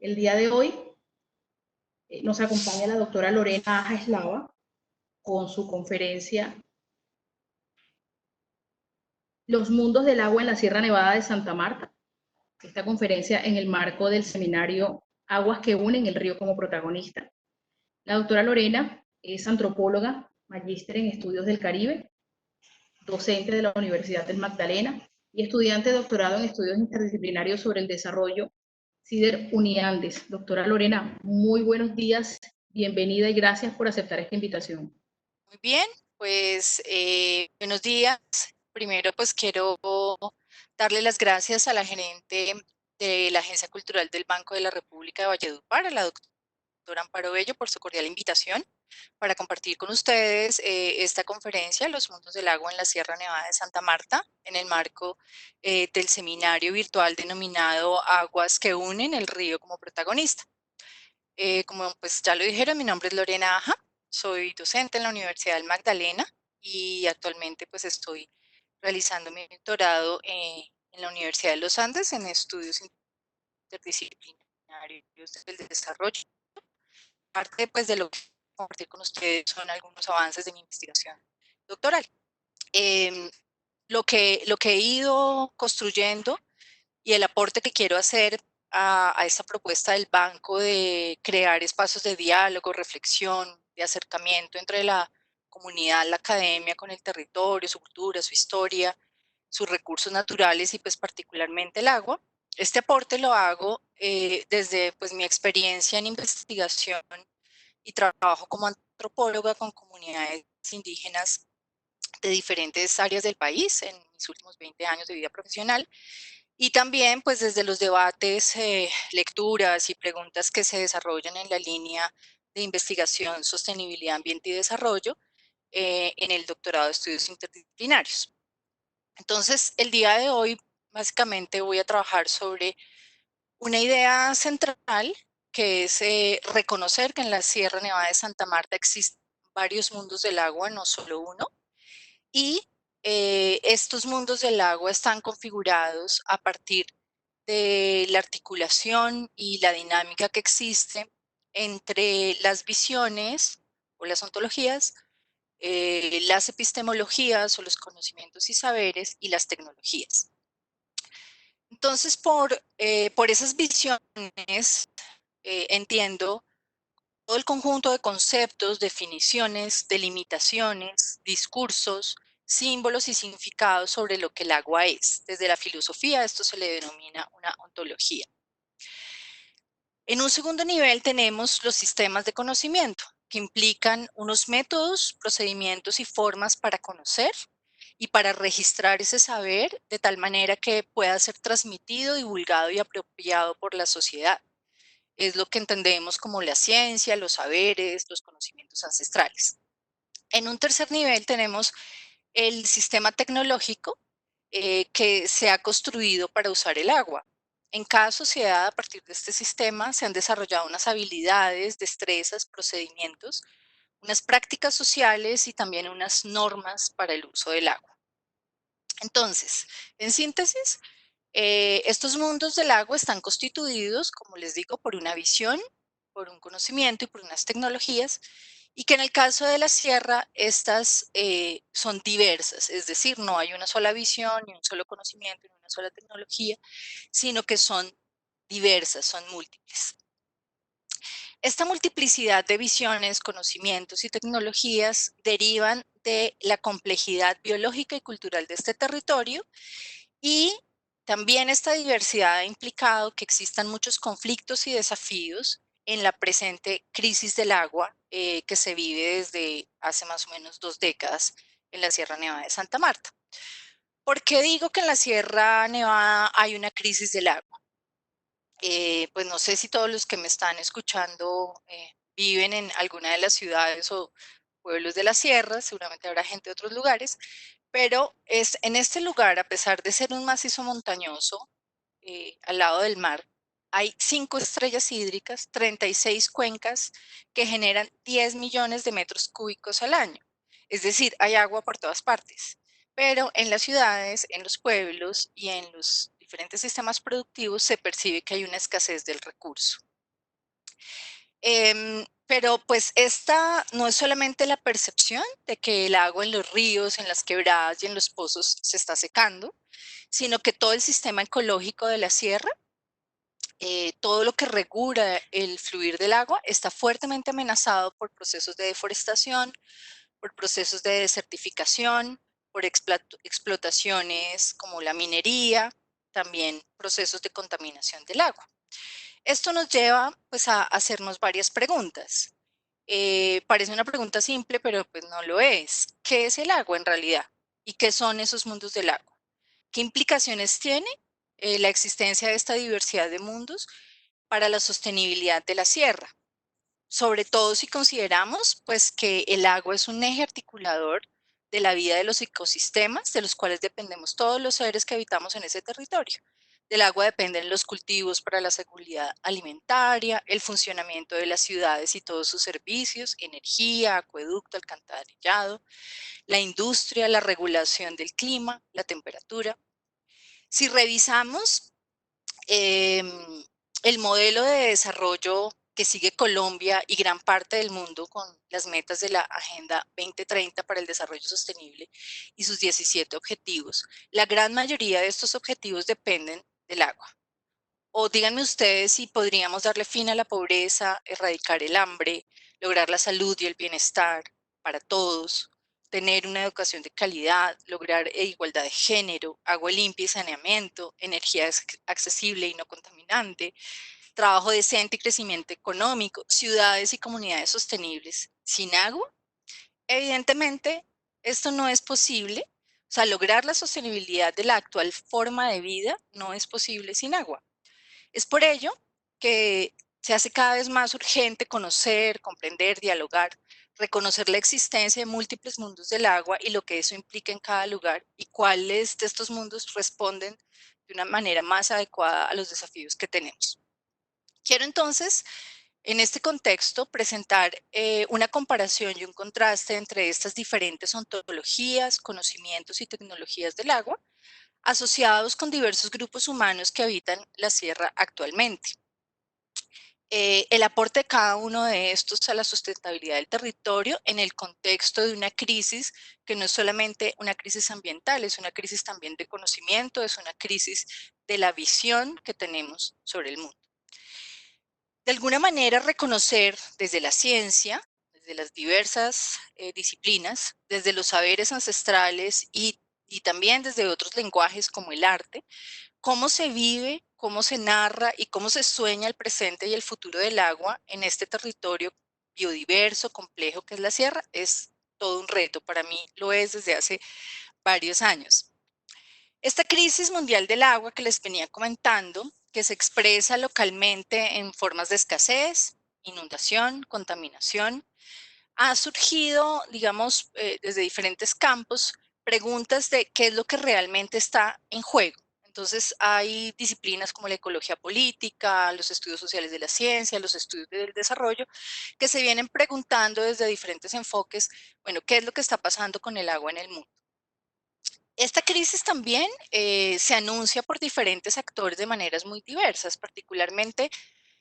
El día de hoy nos acompaña la doctora Lorena Aja Eslava con su conferencia Los mundos del agua en la Sierra Nevada de Santa Marta. Esta conferencia en el marco del seminario Aguas que unen el río como protagonista. La doctora Lorena es antropóloga, magíster en estudios del Caribe, docente de la Universidad del Magdalena y estudiante de doctorado en estudios interdisciplinarios sobre el desarrollo CIDER Uniandes. Doctora Lorena, muy buenos días, bienvenida y gracias por aceptar esta invitación. Muy bien, pues buenos días. Primero, pues quiero darle las gracias a la gerente de la Agencia Cultural del Banco de la República de Valledupar, a la doctora Amparo Bello, por su cordial invitación para compartir con ustedes esta conferencia, Los mundos del agua en la Sierra Nevada de Santa Marta, en el marco del seminario virtual denominado Aguas que unen el río como protagonista. Como pues ya lo dijeron, mi nombre es Lorena Aja, soy docente en la Universidad del Magdalena y actualmente pues estoy realizando mi doctorado en la Universidad de los Andes en estudios interdisciplinarios del desarrollo. Parte pues de lo que voy a compartir con ustedes son algunos avances de mi investigación doctoral. Em, lo que he ido construyendo y el aporte que quiero hacer a esta propuesta del banco de crear espacios de diálogo, reflexión, de acercamiento entre la comunidad, la academia con el territorio, su cultura, su historia, sus recursos naturales y pues particularmente el agua. Este aporte lo hago desde pues mi experiencia en investigación y trabajo como antropóloga con comunidades indígenas de diferentes áreas del país en mis últimos 20 años de vida profesional. Y también, pues desde los debates, lecturas y preguntas que se desarrollan en la línea de investigación, sostenibilidad, ambiente y desarrollo en el doctorado de estudios interdisciplinarios. Entonces, el día de hoy, básicamente voy a trabajar sobre una idea central que es reconocer que en la Sierra Nevada de Santa Marta existen varios mundos del agua, no solo uno, y estos mundos del agua están configurados a partir de la articulación y la dinámica que existe entre las visiones o las ontologías, las epistemologías o los conocimientos y saberes y las tecnologías. Entonces, por esas visiones, entiendo todo el conjunto de conceptos, definiciones, delimitaciones, discursos, símbolos y significados sobre lo que el agua es. Desde la filosofía esto se le denomina una ontología. En un segundo nivel tenemos los sistemas de conocimiento, que implican unos métodos, procedimientos y formas para conocer y para registrar ese saber de tal manera que pueda ser transmitido, divulgado y apropiado por la sociedad. Es lo que entendemos como la ciencia, los saberes, los conocimientos ancestrales. En un tercer nivel tenemos el sistema tecnológico que se ha construido para usar el agua. En cada sociedad, a partir de este sistema, se han desarrollado unas habilidades, destrezas, procedimientos, unas prácticas sociales y también unas normas para el uso del agua. Entonces, en síntesis, estos mundos del agua están constituidos, como les digo, por una visión, por un conocimiento y por unas tecnologías, y que en el caso de la sierra, estas son diversas, es decir, no hay una sola visión, ni un solo conocimiento, ni una sola tecnología, sino que son diversas, son múltiples. Esta multiplicidad de visiones, conocimientos y tecnologías derivan de la complejidad biológica y cultural de este territorio y también esta diversidad ha implicado que existan muchos conflictos y desafíos en la presente crisis del agua que se vive desde hace más o menos 2 décadas en la Sierra Nevada de Santa Marta. ¿Por qué digo que en la Sierra Nevada hay una crisis del agua? Pues no sé si todos los que me están escuchando viven en alguna de las ciudades o pueblos de la sierra, seguramente habrá gente de otros lugares, pero es en este lugar, a pesar de ser un macizo montañoso al lado del mar, hay 5 estrellas hídricas, 36 cuencas que generan 10 millones de metros cúbicos al año. Es decir, hay agua por todas partes. Pero en las ciudades, en los pueblos y en los diferentes sistemas productivos se percibe que hay una escasez del recurso. Pero pues esta no es solamente la percepción de que el agua en los ríos, en las quebradas y en los pozos se está secando, sino que todo el sistema ecológico de la sierra, todo lo que regula el fluir del agua, está fuertemente amenazado por procesos de deforestación, por procesos de desertificación, por explotaciones como la minería, también procesos de contaminación del agua. Esto nos lleva pues a hacernos varias preguntas. Parece una pregunta simple, pero pues no lo es. ¿Qué es el agua en realidad? ¿Y qué son esos mundos del agua? ¿Qué implicaciones tiene la existencia de esta diversidad de mundos para la sostenibilidad de la sierra? Sobre todo si consideramos pues que el agua es un eje articulador de la vida de los ecosistemas, de los cuales dependemos todos los seres que habitamos en ese territorio. Del agua dependen los cultivos para la seguridad alimentaria, el funcionamiento de las ciudades y todos sus servicios, energía, acueducto, alcantarillado, la industria, la regulación del clima, la temperatura. Si revisamos em, el modelo de desarrollo que sigue Colombia y gran parte del mundo con las metas de la Agenda 2030 para el Desarrollo Sostenible y sus 17 objetivos, la gran mayoría de estos objetivos dependen del agua. O díganme ustedes si podríamos darle fin a la pobreza, erradicar el hambre, lograr la salud y el bienestar para todos, tener una educación de calidad, lograr igualdad de género, agua limpia y saneamiento, energía accesible y no contaminante, trabajo decente y crecimiento económico, ciudades y comunidades sostenibles sin agua. Evidentemente, esto no es posible. O sea, lograr la sostenibilidad de la actual forma de vida no es posible sin agua. Es por ello que se hace cada vez más urgente conocer, comprender, dialogar, reconocer la existencia de múltiples mundos del agua y lo que eso implica en cada lugar y cuáles de estos mundos responden de una manera más adecuada a los desafíos que tenemos. Quiero entonces, en este contexto, presentar una comparación y un contraste entre estas diferentes ontologías, conocimientos y tecnologías del agua asociados con diversos grupos humanos que habitan la sierra actualmente. El aporte de cada uno de estos a la sustentabilidad del territorio en el contexto de una crisis que no es solamente una crisis ambiental, es una crisis también de conocimiento, es una crisis de la visión que tenemos sobre el mundo. De alguna manera reconocer desde la ciencia, desde las diversas disciplinas, desde los saberes ancestrales y también desde otros lenguajes como el arte, cómo se vive, cómo se narra y cómo se sueña el presente y el futuro del agua en este territorio biodiverso, complejo que es la sierra, es todo un reto. Para mí lo es desde hace varios años. Esta crisis mundial del agua que les venía comentando, que se expresa localmente en formas de escasez, inundación, contaminación, ha surgido, digamos, desde diferentes campos, preguntas de qué es lo que realmente está en juego. Entonces, hay disciplinas como la ecología política, los estudios sociales de la ciencia, los estudios del desarrollo, que se vienen preguntando desde diferentes enfoques, bueno, ¿qué es lo que está pasando con el agua en el mundo? Esta crisis también se anuncia por diferentes actores de maneras muy diversas, particularmente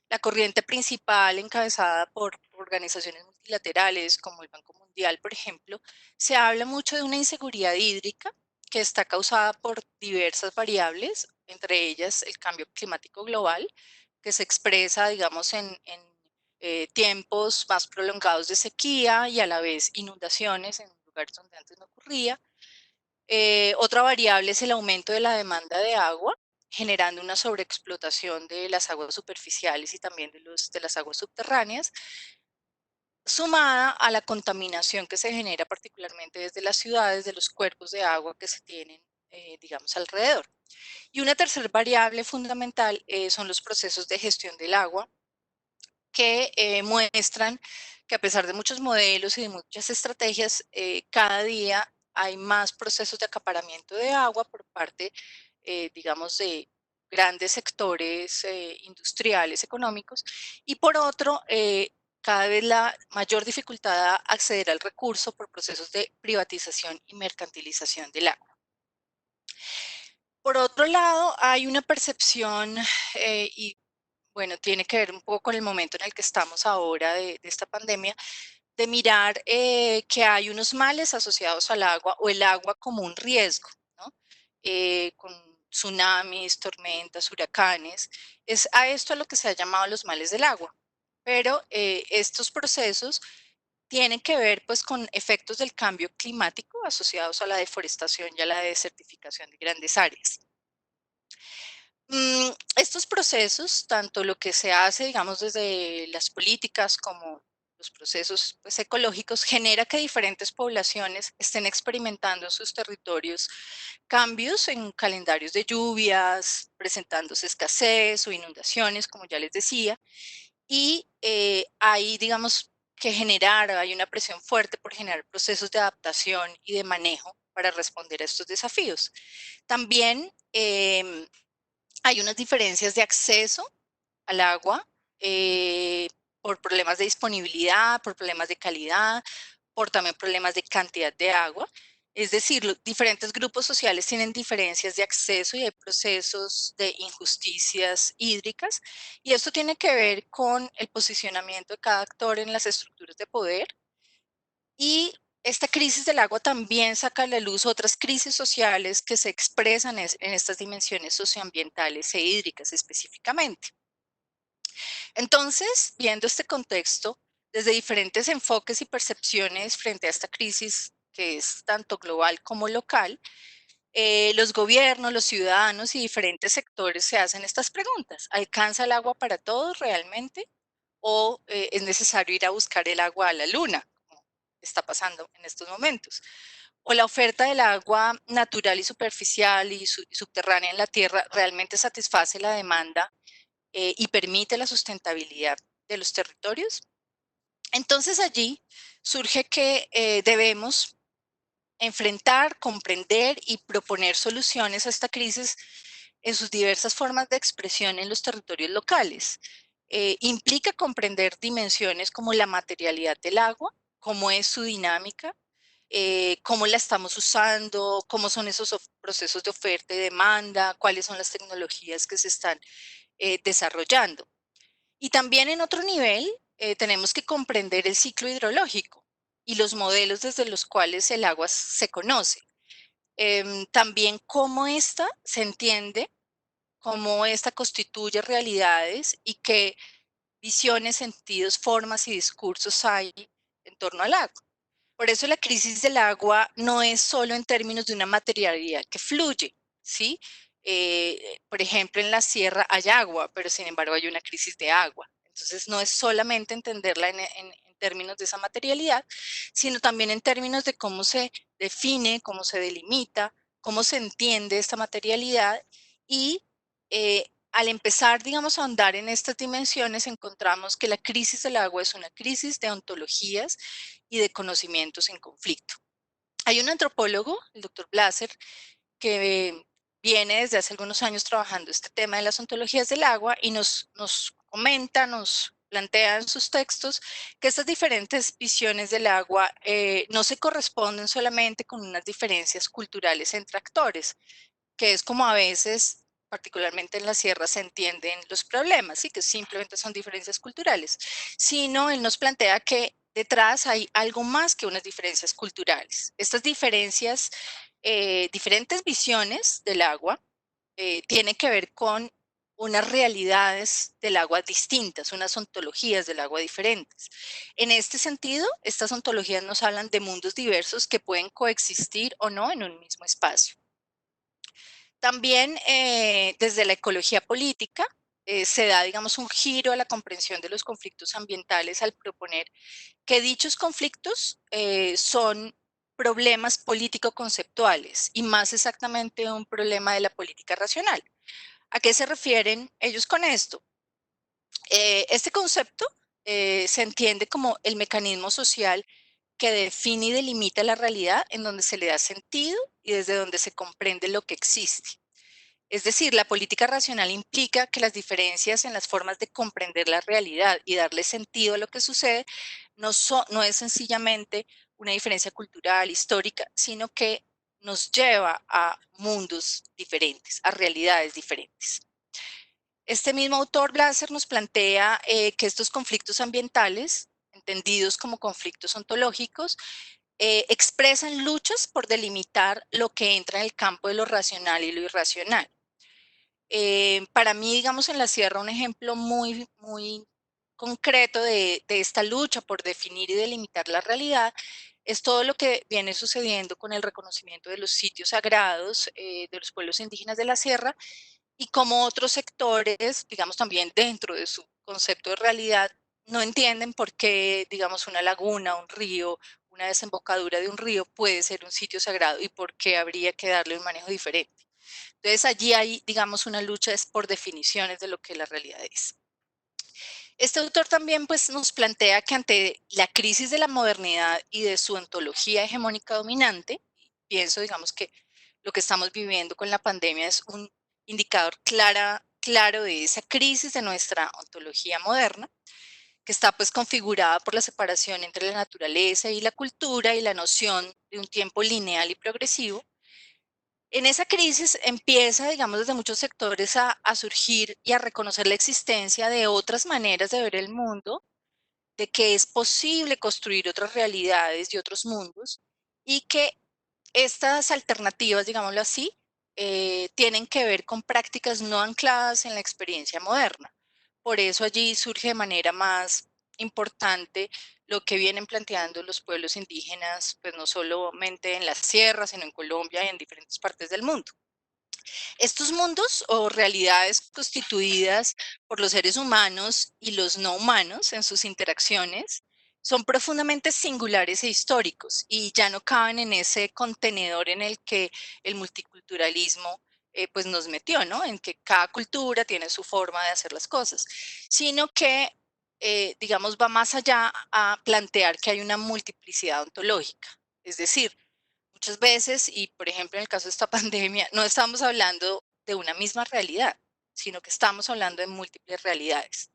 la corriente principal encabezada por organizaciones multilaterales como el Banco Mundial, por ejemplo, se habla mucho de una inseguridad hídrica que está causada por diversas variables, entre ellas el cambio climático global, que se expresa, digamos, en tiempos más prolongados de sequía y a la vez inundaciones en lugares donde antes no ocurría. Otra variable es el aumento de la demanda de agua, generando una sobreexplotación de las aguas superficiales y también de las aguas subterráneas, sumada a la contaminación que se genera particularmente desde las ciudades, de los cuerpos de agua que se tienen, digamos, alrededor. Y una tercera variable fundamental son los procesos de gestión del agua, que muestran que a pesar de muchos modelos y de muchas estrategias, cada día hay más procesos de acaparamiento de agua por parte, digamos, de grandes sectores industriales, económicos, y por otro, cada vez la mayor dificultad a acceder al recurso por procesos de privatización y mercantilización del agua. Por otro lado, hay una percepción y bueno, tiene que ver un poco con el momento en el que estamos ahora de esta pandemia, de mirar que hay unos males asociados al agua o el agua como un riesgo, ¿no? Con tsunamis, tormentas, huracanes. Es a esto a lo que se ha llamado los males del agua. Pero estos procesos tienen que ver pues con efectos del cambio climático asociados a la deforestación y a la desertificación de grandes áreas. Estos procesos, tanto lo que se hace, digamos, desde las políticas como los procesos pues, ecológicos, genera que diferentes poblaciones estén experimentando en sus territorios cambios en calendarios de lluvias, presentándose escasez o inundaciones, como ya les decía, y hay, digamos, hay una presión fuerte por generar procesos de adaptación y de manejo para responder a estos desafíos. También hay unas diferencias de acceso al agua por problemas de disponibilidad, por problemas de calidad, por también problemas de cantidad de agua. Es decir, diferentes grupos sociales tienen diferencias de acceso y hay procesos de injusticias hídricas. Y esto tiene que ver con el posicionamiento de cada actor en las estructuras de poder. Y esta crisis del agua también saca a la luz otras crisis sociales que se expresan en estas dimensiones socioambientales e hídricas específicamente. Entonces, viendo este contexto, desde diferentes enfoques y percepciones frente a esta crisis que es tanto global como local, los gobiernos, los ciudadanos y diferentes sectores se hacen estas preguntas. ¿Alcanza el agua para todos realmente? ¿O es necesario ir a buscar el agua a la luna, como está pasando en estos momentos? ¿O la oferta del agua natural y superficial y subterránea en la tierra realmente satisface la demanda y permite la sustentabilidad de los territorios? Entonces allí surge que debemos enfrentar, comprender y proponer soluciones a esta crisis en sus diversas formas de expresión en los territorios locales. Implica comprender dimensiones como la materialidad del agua, cómo es su dinámica, cómo la estamos usando, cómo son esos procesos de oferta y demanda, cuáles son las tecnologías que se están desarrollando. Y también en otro nivel, tenemos que comprender el ciclo hidrológico y los modelos desde los cuales el agua se conoce. También cómo ésta se entiende, cómo ésta constituye realidades y qué visiones, sentidos, formas y discursos hay en torno al agua. Por eso la crisis del agua no es solo en términos de una materialidad que fluye, ¿sí? Por ejemplo, en la sierra hay agua, pero sin embargo hay una crisis de agua. Entonces no es solamente entenderla en términos de esa materialidad, sino también en términos de cómo se define, cómo se delimita, cómo se entiende esta materialidad y al empezar, digamos, a ahondar en estas dimensiones, encontramos que la crisis del agua es una crisis de ontologías y de conocimientos en conflicto. Hay un antropólogo, el doctor Blaser, que viene desde hace algunos años trabajando este tema de las ontologías del agua y nos comenta, nos plantea en sus textos que estas diferentes visiones del agua no se corresponden solamente con unas diferencias culturales entre actores, que es como a veces, particularmente en la sierra, se entienden los problemas, y que simplemente son diferencias culturales, sino él nos plantea que detrás hay algo más que unas diferencias culturales. Estas diferencias, diferentes visiones del agua, tienen que ver con unas realidades del agua distintas, unas ontologías del agua diferentes. En este sentido, estas ontologías nos hablan de mundos diversos que pueden coexistir o no en un mismo espacio. También desde la ecología política se da, digamos, un giro a la comprensión de los conflictos ambientales al proponer que dichos conflictos son problemas político-conceptuales y más exactamente un problema de la política racional. ¿A qué se refieren ellos con esto? Este concepto se entiende como el mecanismo social que define y delimita la realidad en donde se le da sentido y desde donde se comprende lo que existe. Es decir, la política racional implica que las diferencias en las formas de comprender la realidad y darle sentido a lo que sucede no es sencillamente una diferencia cultural, histórica, sino que nos lleva a mundos diferentes, a realidades diferentes. Este mismo autor, Blaser, nos plantea que estos conflictos ambientales, entendidos como conflictos ontológicos, expresan luchas por delimitar lo que entra en el campo de lo racional y lo irracional. Para mí, digamos, en la sierra, un ejemplo muy, muy concreto de esta lucha por definir y delimitar la realidad es todo lo que viene sucediendo con el reconocimiento de los sitios sagrados de los pueblos indígenas de la sierra y como otros sectores, digamos, también dentro de su concepto de realidad, no entienden por qué, digamos, una laguna, un río, una desembocadura de un río puede ser un sitio sagrado y por qué habría que darle un manejo diferente. Entonces allí hay, digamos, una lucha es por definiciones de lo que la realidad es. Este autor también pues, nos plantea que ante la crisis de la modernidad y de su ontología hegemónica dominante, pienso, digamos, que lo que estamos viviendo con la pandemia es un indicador claro de esa crisis de nuestra ontología moderna, que está pues configurada por la separación entre la naturaleza y la cultura y la noción de un tiempo lineal y progresivo. En esa crisis empieza, digamos, desde muchos sectores a surgir y a reconocer la existencia de otras maneras de ver el mundo, de que es posible construir otras realidades y otros mundos, y que estas alternativas, digámoslo así, tienen que ver con prácticas no ancladas en la experiencia moderna. Por eso allí surge de manera más importante lo que vienen planteando los pueblos indígenas, pues no solamente en las sierras, sino en Colombia y en diferentes partes del mundo. Estos mundos o realidades constituidas por los seres humanos y los no humanos en sus interacciones son profundamente singulares e históricos y ya no caben en ese contenedor en el que el multiculturalismo pues nos metió, ¿no? En que cada cultura tiene su forma de hacer las cosas, sino que, digamos, va más allá a plantear que hay una multiplicidad ontológica. Es decir, muchas veces, y por ejemplo en el caso de esta pandemia, no estamos hablando de una misma realidad, sino que estamos hablando de múltiples realidades.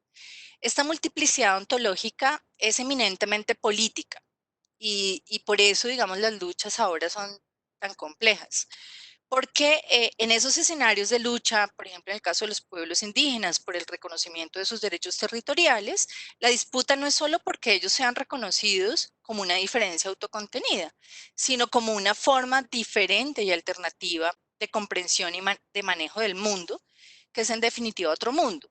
Esta multiplicidad ontológica es eminentemente política y por eso, digamos, las luchas ahora son tan complejas. Porque en esos escenarios de lucha, por ejemplo, en el caso de los pueblos indígenas, por el reconocimiento de sus derechos territoriales, la disputa no es solo porque ellos sean reconocidos como una diferencia autocontenida, sino como una forma diferente y alternativa de comprensión y de manejo del mundo, que es en definitiva otro mundo.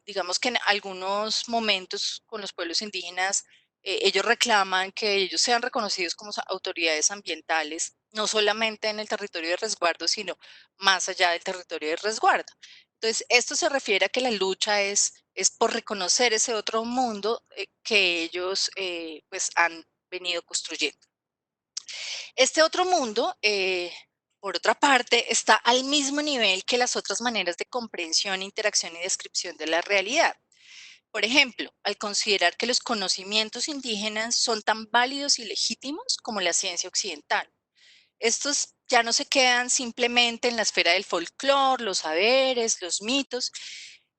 Digamos que en algunos momentos con los pueblos indígenas ellos reclaman que ellos sean reconocidos como autoridades ambientales, no solamente en el territorio de resguardo, sino más allá del territorio de resguardo. Entonces, esto se refiere a que la lucha es por reconocer ese otro mundo que ellos pues han venido construyendo. Este otro mundo, por otra parte, está al mismo nivel que las otras maneras de comprensión, interacción y descripción de la realidad. Por ejemplo, al considerar que los conocimientos indígenas son tan válidos y legítimos como la ciencia occidental. Estos ya no se quedan simplemente en la esfera del folclore, los saberes, los mitos,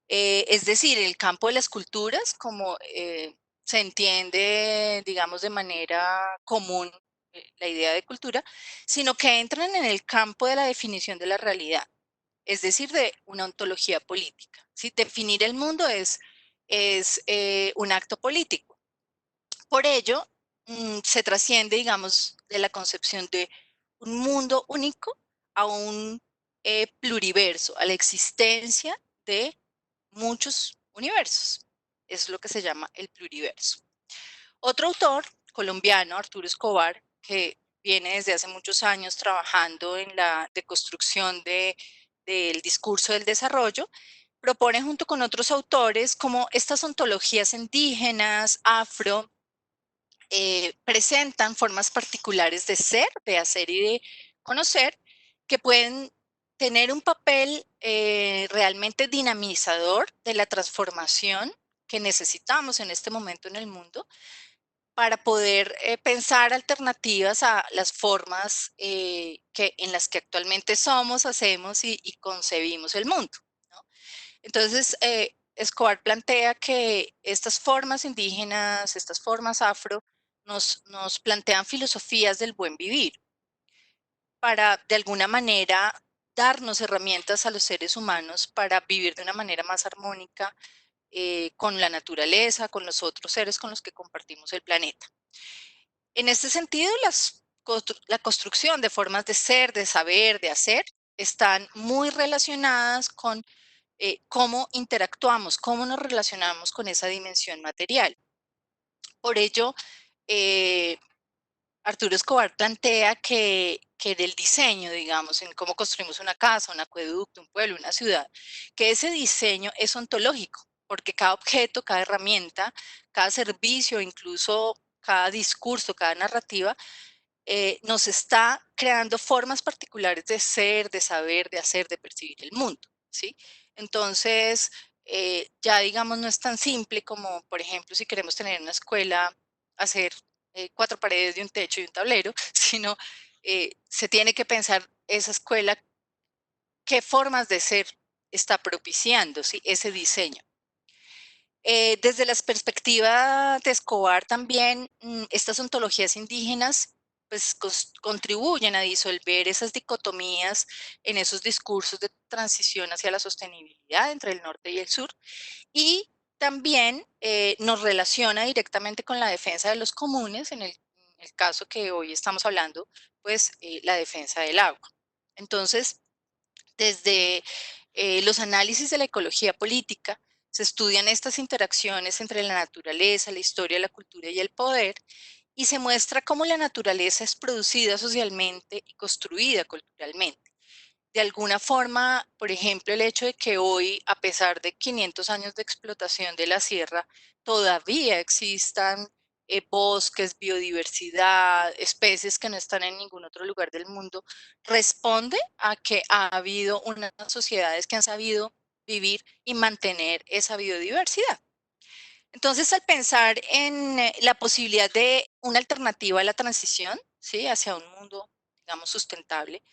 es decir, el campo de las culturas, como se entiende, digamos, de manera común la idea de cultura, sino que entran en el campo de la definición de la realidad, es decir, de una ontología política. ¿Sí? Definir el mundo es un acto político. Por ello, se trasciende, digamos, de la concepción de un mundo único a un pluriverso, a la existencia de muchos universos. Es lo que se llama el pluriverso. Otro autor colombiano, Arturo Escobar, que viene desde hace muchos años trabajando en la deconstrucción del discurso del desarrollo, propone junto con otros autores como estas ontologías indígenas, afro, presentan formas particulares de ser, de hacer y de conocer, que pueden tener un papel realmente dinamizador de la transformación que necesitamos en este momento en el mundo para poder pensar alternativas a las formas en las que actualmente somos, hacemos y concebimos el mundo, ¿no? Entonces, Escobar plantea que estas formas indígenas, estas formas afro, nos plantean filosofías del buen vivir para, de alguna manera, darnos herramientas a los seres humanos para vivir de una manera más armónica con la naturaleza, con los otros seres con los que compartimos el planeta. En este sentido, la construcción de formas de ser, de saber, de hacer, están muy relacionadas con cómo interactuamos, cómo nos relacionamos con esa dimensión material. Por ello, eh, Arturo Escobar plantea que del diseño, digamos, en cómo construimos una casa, un acueducto, un pueblo, una ciudad, que ese diseño es ontológico, porque cada objeto, cada herramienta, cada servicio, incluso cada discurso, cada narrativa, nos está creando formas particulares de ser, de saber, de hacer, de percibir el mundo, ¿sí? Entonces, ya digamos, no es tan simple como, por ejemplo, si queremos tener una escuela, hacer 4 paredes de un techo y un tablero, sino se tiene que pensar esa escuela, qué formas de ser está propiciando, ¿sí? Ese diseño. Desde la perspectiva de Escobar también, estas ontologías indígenas pues contribuyen a disolver esas dicotomías en esos discursos de transición hacia la sostenibilidad entre el norte y el sur, y también nos relaciona directamente con la defensa de los comunes, en el caso que hoy estamos hablando, pues la defensa del agua. Entonces, desde los análisis de la ecología política, se estudian estas interacciones entre la naturaleza, la historia, la cultura y el poder, y se muestra cómo la naturaleza es producida socialmente y construida culturalmente. De alguna forma, por ejemplo, el hecho de que hoy, a pesar de 500 años de explotación de la sierra, todavía existan bosques, biodiversidad, especies que no están en ningún otro lugar del mundo, responde a que ha habido unas sociedades que han sabido vivir y mantener esa biodiversidad. Entonces, al pensar en la posibilidad de una alternativa a la transición, ¿sí? Hacia un mundo, digamos, sustentable,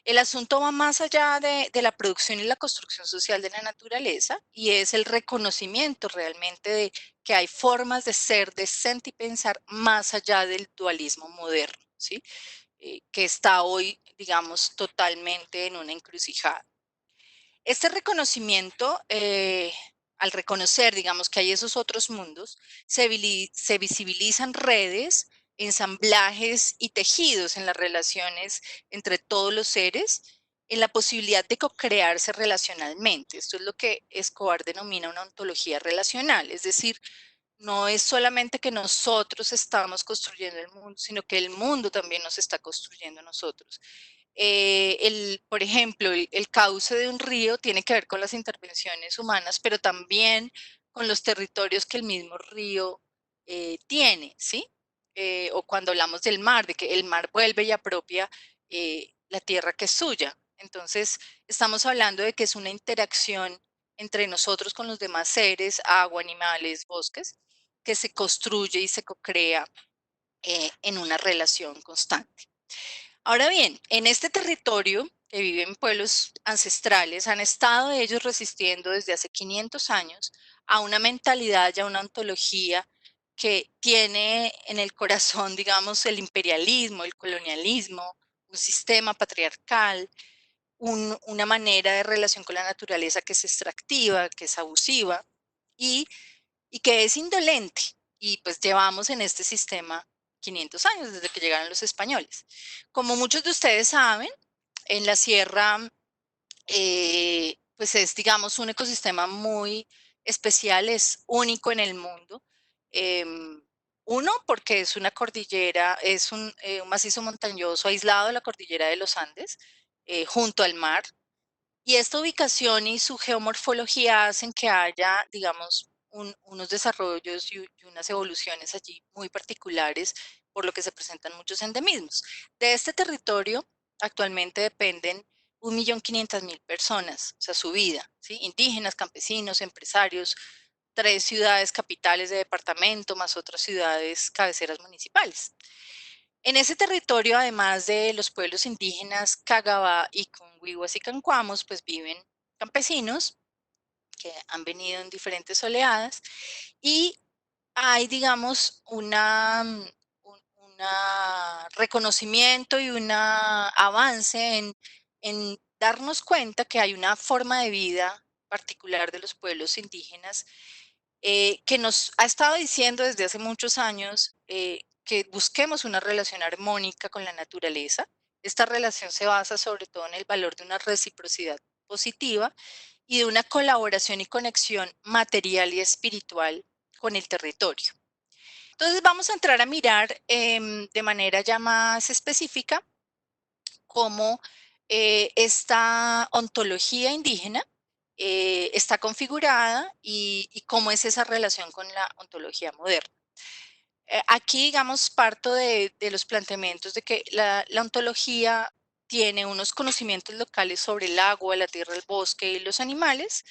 el asunto va más allá de la producción y la construcción social de la naturaleza, y es el reconocimiento realmente de que hay formas de ser, de sentir y pensar más allá del dualismo moderno, ¿sí? Que está hoy, digamos, totalmente en una encrucijada. Este reconocimiento, al reconocer, digamos, que hay esos otros mundos, se visibilizan redes, ensamblajes y tejidos en las relaciones entre todos los seres, en la posibilidad de co-crearse relacionalmente. Esto es lo que Escobar denomina una ontología relacional, es decir, no es solamente que nosotros estamos construyendo el mundo, sino que el mundo también nos está construyendo a nosotros. Por ejemplo, el cauce de un río tiene que ver con las intervenciones humanas, pero también con los territorios que el mismo río tiene, ¿sí? O cuando hablamos del mar, de que el mar vuelve y apropia la tierra que es suya. Entonces, estamos hablando de que es una interacción entre nosotros con los demás seres, agua, animales, bosques, que se construye y se crea en una relación constante. Ahora bien, en este territorio que viven pueblos ancestrales, han estado ellos resistiendo desde hace 500 años a una mentalidad y a una ontología que tiene en el corazón, digamos, el imperialismo, el colonialismo, un sistema patriarcal, una manera de relación con la naturaleza que es extractiva, que es abusiva y, y que es indolente. Y pues llevamos en este sistema 500 años desde que llegaron los españoles. Como muchos de ustedes saben, en la sierra, pues es, digamos, un ecosistema muy especial, es único en el mundo. Em, Uno, porque es una cordillera, es un macizo montañoso aislado de la cordillera de los Andes, junto al mar, y esta ubicación y su geomorfología hacen que haya, digamos, unos desarrollos y unas evoluciones allí muy particulares, por lo que se presentan muchos endemismos. De este territorio actualmente dependen 1.500.000 personas, o sea, su vida, ¿sí? Indígenas, campesinos, empresarios, 3 ciudades capitales de departamento, más otras ciudades cabeceras municipales. En ese territorio, además de los pueblos indígenas Cagabá y Cunguihuas y Cancuamos, pues viven campesinos que han venido en diferentes oleadas, y hay, digamos, un reconocimiento y un avance en darnos cuenta que hay una forma de vida particular de los pueblos indígenas que nos ha estado diciendo desde hace muchos años que busquemos una relación armónica con la naturaleza. Esta relación se basa sobre todo en el valor de una reciprocidad positiva y de una colaboración y conexión material y espiritual con el territorio. Entonces vamos a entrar a mirar de manera ya más específica cómo esta ontología indígena está configurada y cómo es esa relación con la ontología moderna. Aquí, digamos, parto de los planteamientos de que la ontología tiene unos conocimientos locales sobre el agua, la tierra, el bosque y los animales,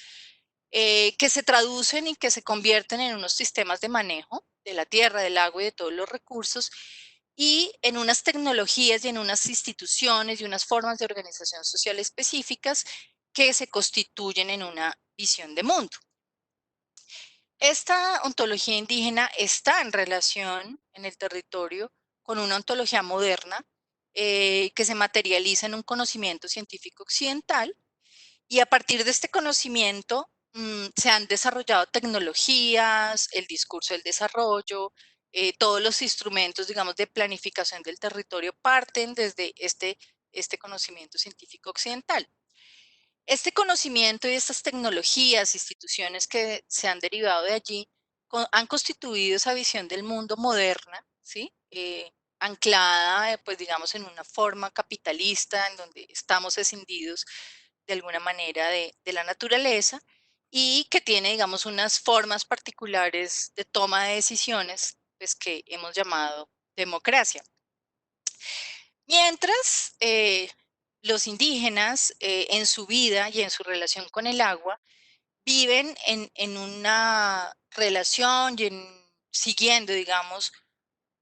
que se traducen y que se convierten en unos sistemas de manejo de la tierra, del agua y de todos los recursos, y en unas tecnologías y en unas instituciones y unas formas de organización social específicas que se constituyen en una visión de mundo. Esta ontología indígena está en relación en el territorio con una ontología moderna que se materializa en un conocimiento científico occidental y a partir de este conocimiento se han desarrollado tecnologías, el discurso del desarrollo, todos los instrumentos, digamos, de planificación del territorio parten desde este conocimiento científico occidental. Este conocimiento y estas tecnologías, instituciones que se han derivado de allí, han constituido esa visión del mundo moderna, ¿sí? Anclada, pues digamos, en una forma capitalista, en donde estamos escindidos de alguna manera de la naturaleza y que tiene, digamos, unas formas particulares de toma de decisiones, pues que hemos llamado democracia. Mientras los indígenas en su vida y en su relación con el agua viven en una relación y siguiendo, digamos,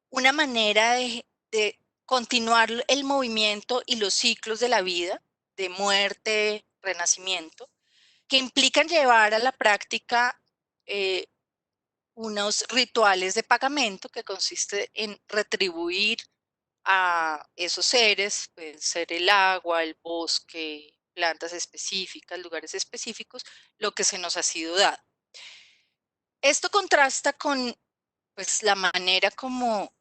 una manera de continuar el movimiento y los ciclos de la vida, de muerte, renacimiento, que implican llevar a la práctica unos rituales de pagamento que consiste en retribuir a esos seres, pueden ser el agua, el bosque, plantas específicas, lugares específicos, lo que se nos ha sido dado. Esto contrasta con pues, la manera como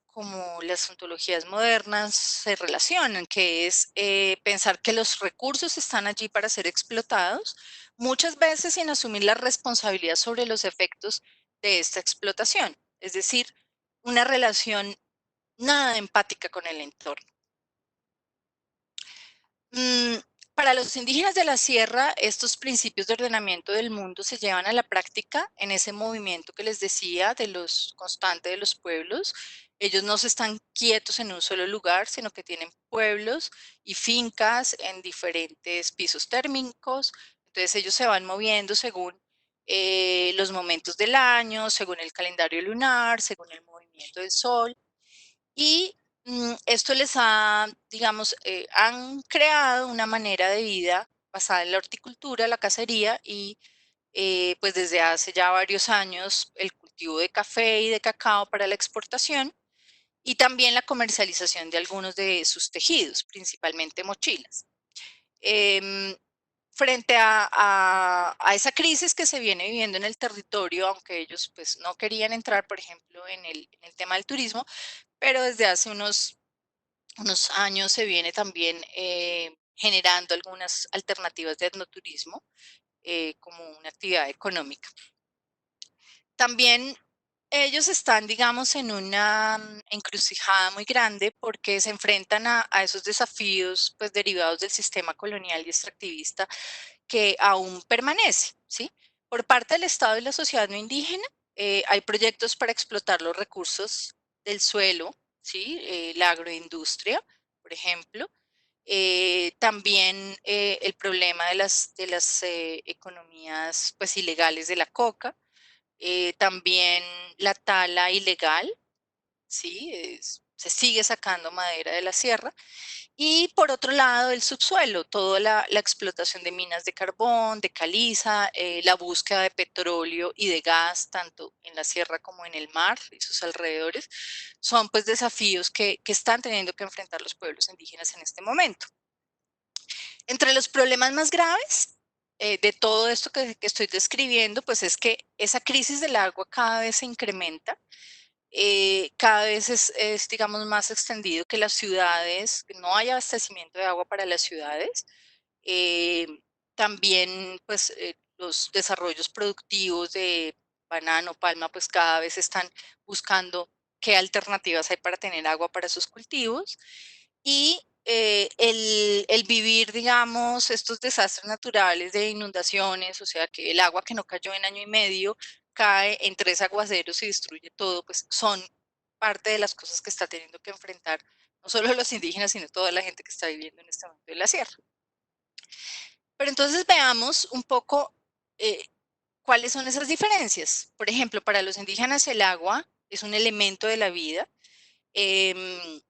las ontologías modernas se relacionan, que es pensar que los recursos están allí para ser explotados, muchas veces sin asumir la responsabilidad sobre los efectos de esta explotación, es decir, una relación nada empática con el entorno. Mm, para los indígenas de la sierra, estos principios de ordenamiento del mundo se llevan a la práctica en ese movimiento que les decía de los constante de los pueblos. Ellos no se están quietos en un solo lugar, sino que tienen pueblos y fincas en diferentes pisos térmicos. Entonces ellos se van moviendo según los momentos del año, según el calendario lunar, según el movimiento del sol. Y esto les ha, digamos, han creado una manera de vida basada en la horticultura, la cacería y pues desde hace ya varios años el cultivo de café y de cacao para la exportación y también la comercialización de algunos de sus tejidos, principalmente mochilas. Em, frente a esa crisis que se viene viviendo en el territorio, aunque ellos pues no querían entrar, por ejemplo, en el tema del turismo, pero desde hace unos años se viene también generando algunas alternativas de etnoturismo como una actividad económica. También ellos están, digamos, en una encrucijada muy grande porque se enfrentan a esos desafíos pues, derivados del sistema colonial y extractivista que aún permanece, ¿sí? Por parte del Estado y la sociedad no indígena, hay proyectos para explotar los recursos del suelo, ¿sí? La agroindustria, por ejemplo. También el problema de las economías pues, ilegales de la coca, también la tala ilegal, ¿sí? Se sigue sacando madera de la sierra. Y por otro lado, el subsuelo, toda la explotación de minas de carbón, de caliza, la búsqueda de petróleo y de gas, tanto en la sierra como en el mar y sus alrededores, son pues desafíos que están teniendo que enfrentar los pueblos indígenas en este momento. Entre los problemas más graves de todo esto que estoy describiendo, pues es que esa crisis del agua cada vez se incrementa, cada vez es, digamos, más extendido que las ciudades, que no hay abastecimiento de agua para las ciudades. Eh, También, pues, los desarrollos productivos de banano, palma, pues cada vez están buscando qué alternativas hay para tener agua para sus cultivos. Y el vivir, digamos, estos desastres naturales de inundaciones, o sea, que el agua que no cayó en año y medio cae en 3 aguaceros y destruye todo, pues son parte de las cosas que está teniendo que enfrentar no solo los indígenas, sino toda la gente que está viviendo en este momento en la sierra. Pero entonces veamos un poco eh, cuáles son esas diferencias. Por ejemplo, para los indígenas el agua es un elemento de la vida, em,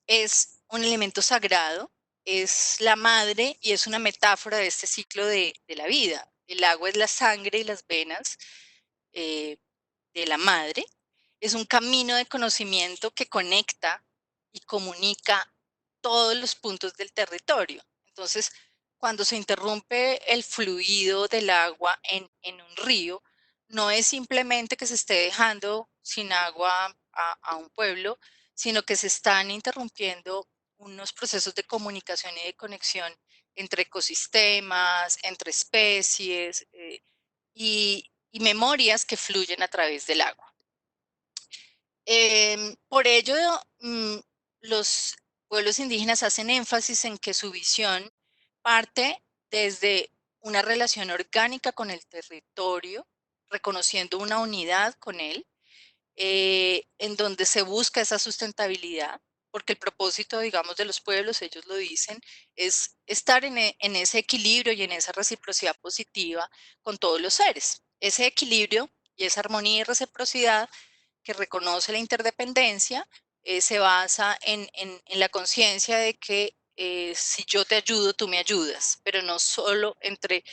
es un elemento sagrado, es la madre y es una metáfora de este ciclo de la vida. El agua es la sangre y las venas eh, de la madre. Es un camino de conocimiento que conecta y comunica todos los puntos del territorio. Entonces, cuando se interrumpe el fluido del agua en un río, no es simplemente que se esté dejando sin agua a un pueblo, sino que se están interrumpiendo unos procesos de comunicación y de conexión entre ecosistemas, entre especies y memorias que fluyen a través del agua. Por ello, mm, los pueblos indígenas hacen énfasis en que su visión parte desde una relación orgánica con el territorio, reconociendo una unidad con él, en donde se busca esa sustentabilidad, porque el propósito, digamos, de los pueblos, ellos lo dicen, es estar en ese equilibrio y en esa reciprocidad positiva con todos los seres. Ese equilibrio y esa armonía y reciprocidad que reconoce la interdependencia se basa en la conciencia de que si yo te ayudo, tú me ayudas, pero no solo entre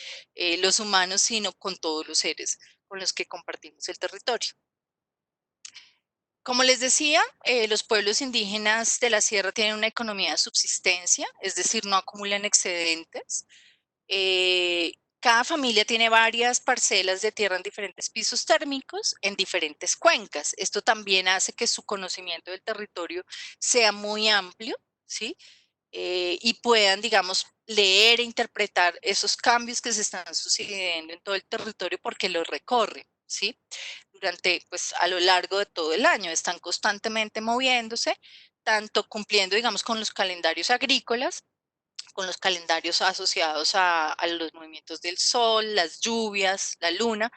los humanos, sino con todos los seres con los que compartimos el territorio. Como les decía, los pueblos indígenas de la sierra tienen una economía de subsistencia, es decir, no acumulan excedentes. Cada familia tiene varias parcelas de tierra en diferentes pisos térmicos, en diferentes cuencas. Esto también hace que su conocimiento del territorio sea muy amplio, ¿sí? Y puedan, digamos, leer e interpretar esos cambios que se están sucediendo en todo el territorio porque lo recorren, ¿sí? Durante, pues, a lo largo de todo el año. Están constantemente moviéndose, tanto cumpliendo, digamos, con los calendarios agrícolas, con los calendarios asociados a los movimientos del sol, las lluvias, la luna,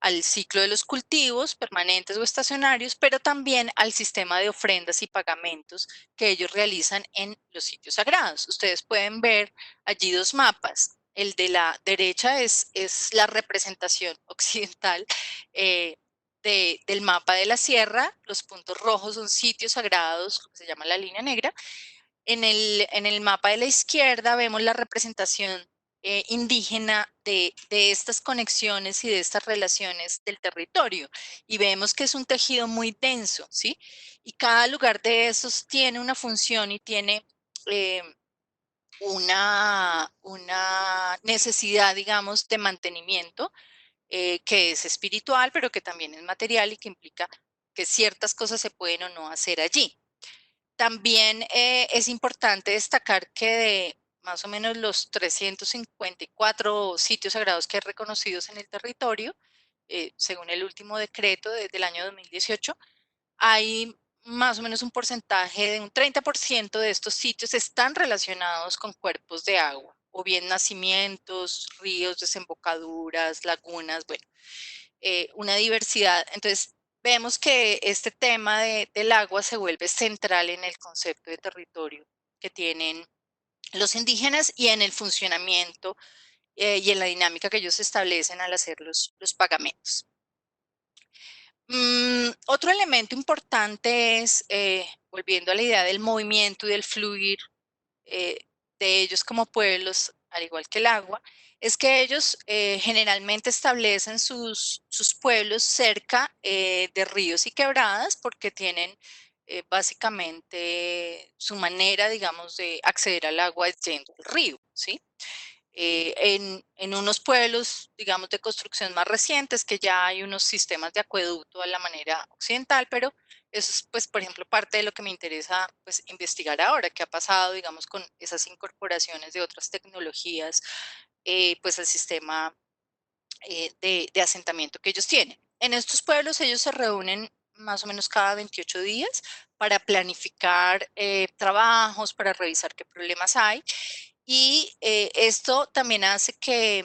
al ciclo de los cultivos permanentes o estacionarios, pero también al sistema de ofrendas y pagamentos que ellos realizan en los sitios sagrados. Ustedes pueden ver allí 2 mapas. El de la derecha es la representación occidental del mapa de la sierra. Los puntos rojos son sitios sagrados, lo que se llama la línea negra, en el mapa de la izquierda vemos la representación indígena de estas conexiones y de estas relaciones del territorio y vemos que es un tejido muy denso, ¿sí? Y cada lugar de esos tiene una función y tiene eh, una necesidad, digamos, de mantenimiento que es espiritual, pero que también es material y que implica que ciertas cosas se pueden o no hacer allí. También es importante destacar que de más o menos los 354 sitios sagrados que hay reconocidos en el territorio, según el último decreto del año 2018, hay más o menos un porcentaje de un 30% de estos sitios están relacionados con cuerpos de agua, o bien nacimientos, ríos, desembocaduras, lagunas, bueno, una diversidad. Entonces, vemos que este tema del agua se vuelve central en el concepto de territorio que tienen los indígenas y en el funcionamiento y en la dinámica que ellos establecen al hacer los pagamentos. Otro elemento importante es, volviendo a la idea del movimiento y del fluir eh, de ellos como pueblos, al igual que el agua, es que ellos generalmente establecen sus pueblos cerca de ríos y quebradas porque tienen básicamente su manera, digamos, de acceder al agua es yendo al río, ¿sí? En unos pueblos, digamos, de construcción más recientes, que ya hay unos sistemas de acueducto a la manera occidental, pero eso es, pues, por ejemplo, parte de lo que me interesa, pues, investigar ahora, qué ha pasado, digamos, con esas incorporaciones de otras tecnologías, pues, al sistema de asentamiento que ellos tienen. En estos pueblos ellos se reúnen más o menos cada 28 días para planificar trabajos, para revisar qué problemas hay. Y esto también hace que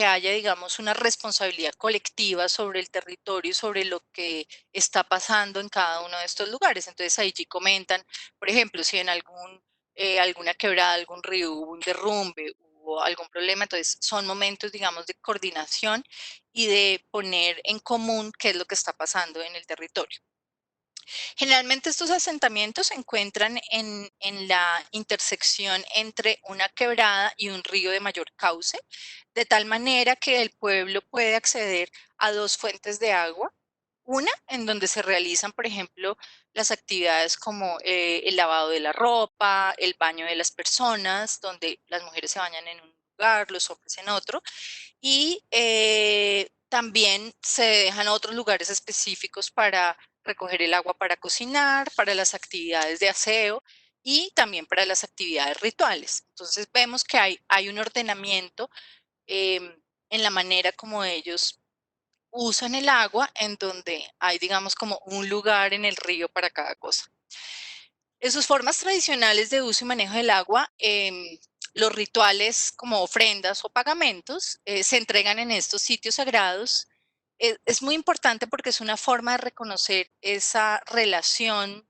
haya, digamos, una responsabilidad colectiva sobre el territorio y sobre lo que está pasando en cada uno de estos lugares. Entonces allí comentan, por ejemplo, si en alguna quebrada, algún río, hubo un derrumbe, hubo algún problema, entonces son momentos, digamos, de coordinación y de poner en común qué es lo que está pasando en el territorio. Generalmente estos asentamientos se encuentran en la intersección entre una quebrada y un río de mayor cauce, de tal manera que el pueblo puede acceder a dos fuentes de agua. Una en donde se realizan, por ejemplo, las actividades como el lavado de la ropa, el baño de las personas, donde las mujeres se bañan en un lugar, los hombres en otro, y también se dejan otros lugares específicos para recoger el agua para cocinar, para las actividades de aseo y también para las actividades rituales. Entonces vemos que hay un ordenamiento en la manera como ellos usan el agua, en donde hay, digamos, como un lugar en el río para cada cosa. En sus formas tradicionales de uso y manejo del agua, los rituales como ofrendas o pagamentos se entregan en estos sitios sagrados. Es muy importante porque es una forma de reconocer esa relación,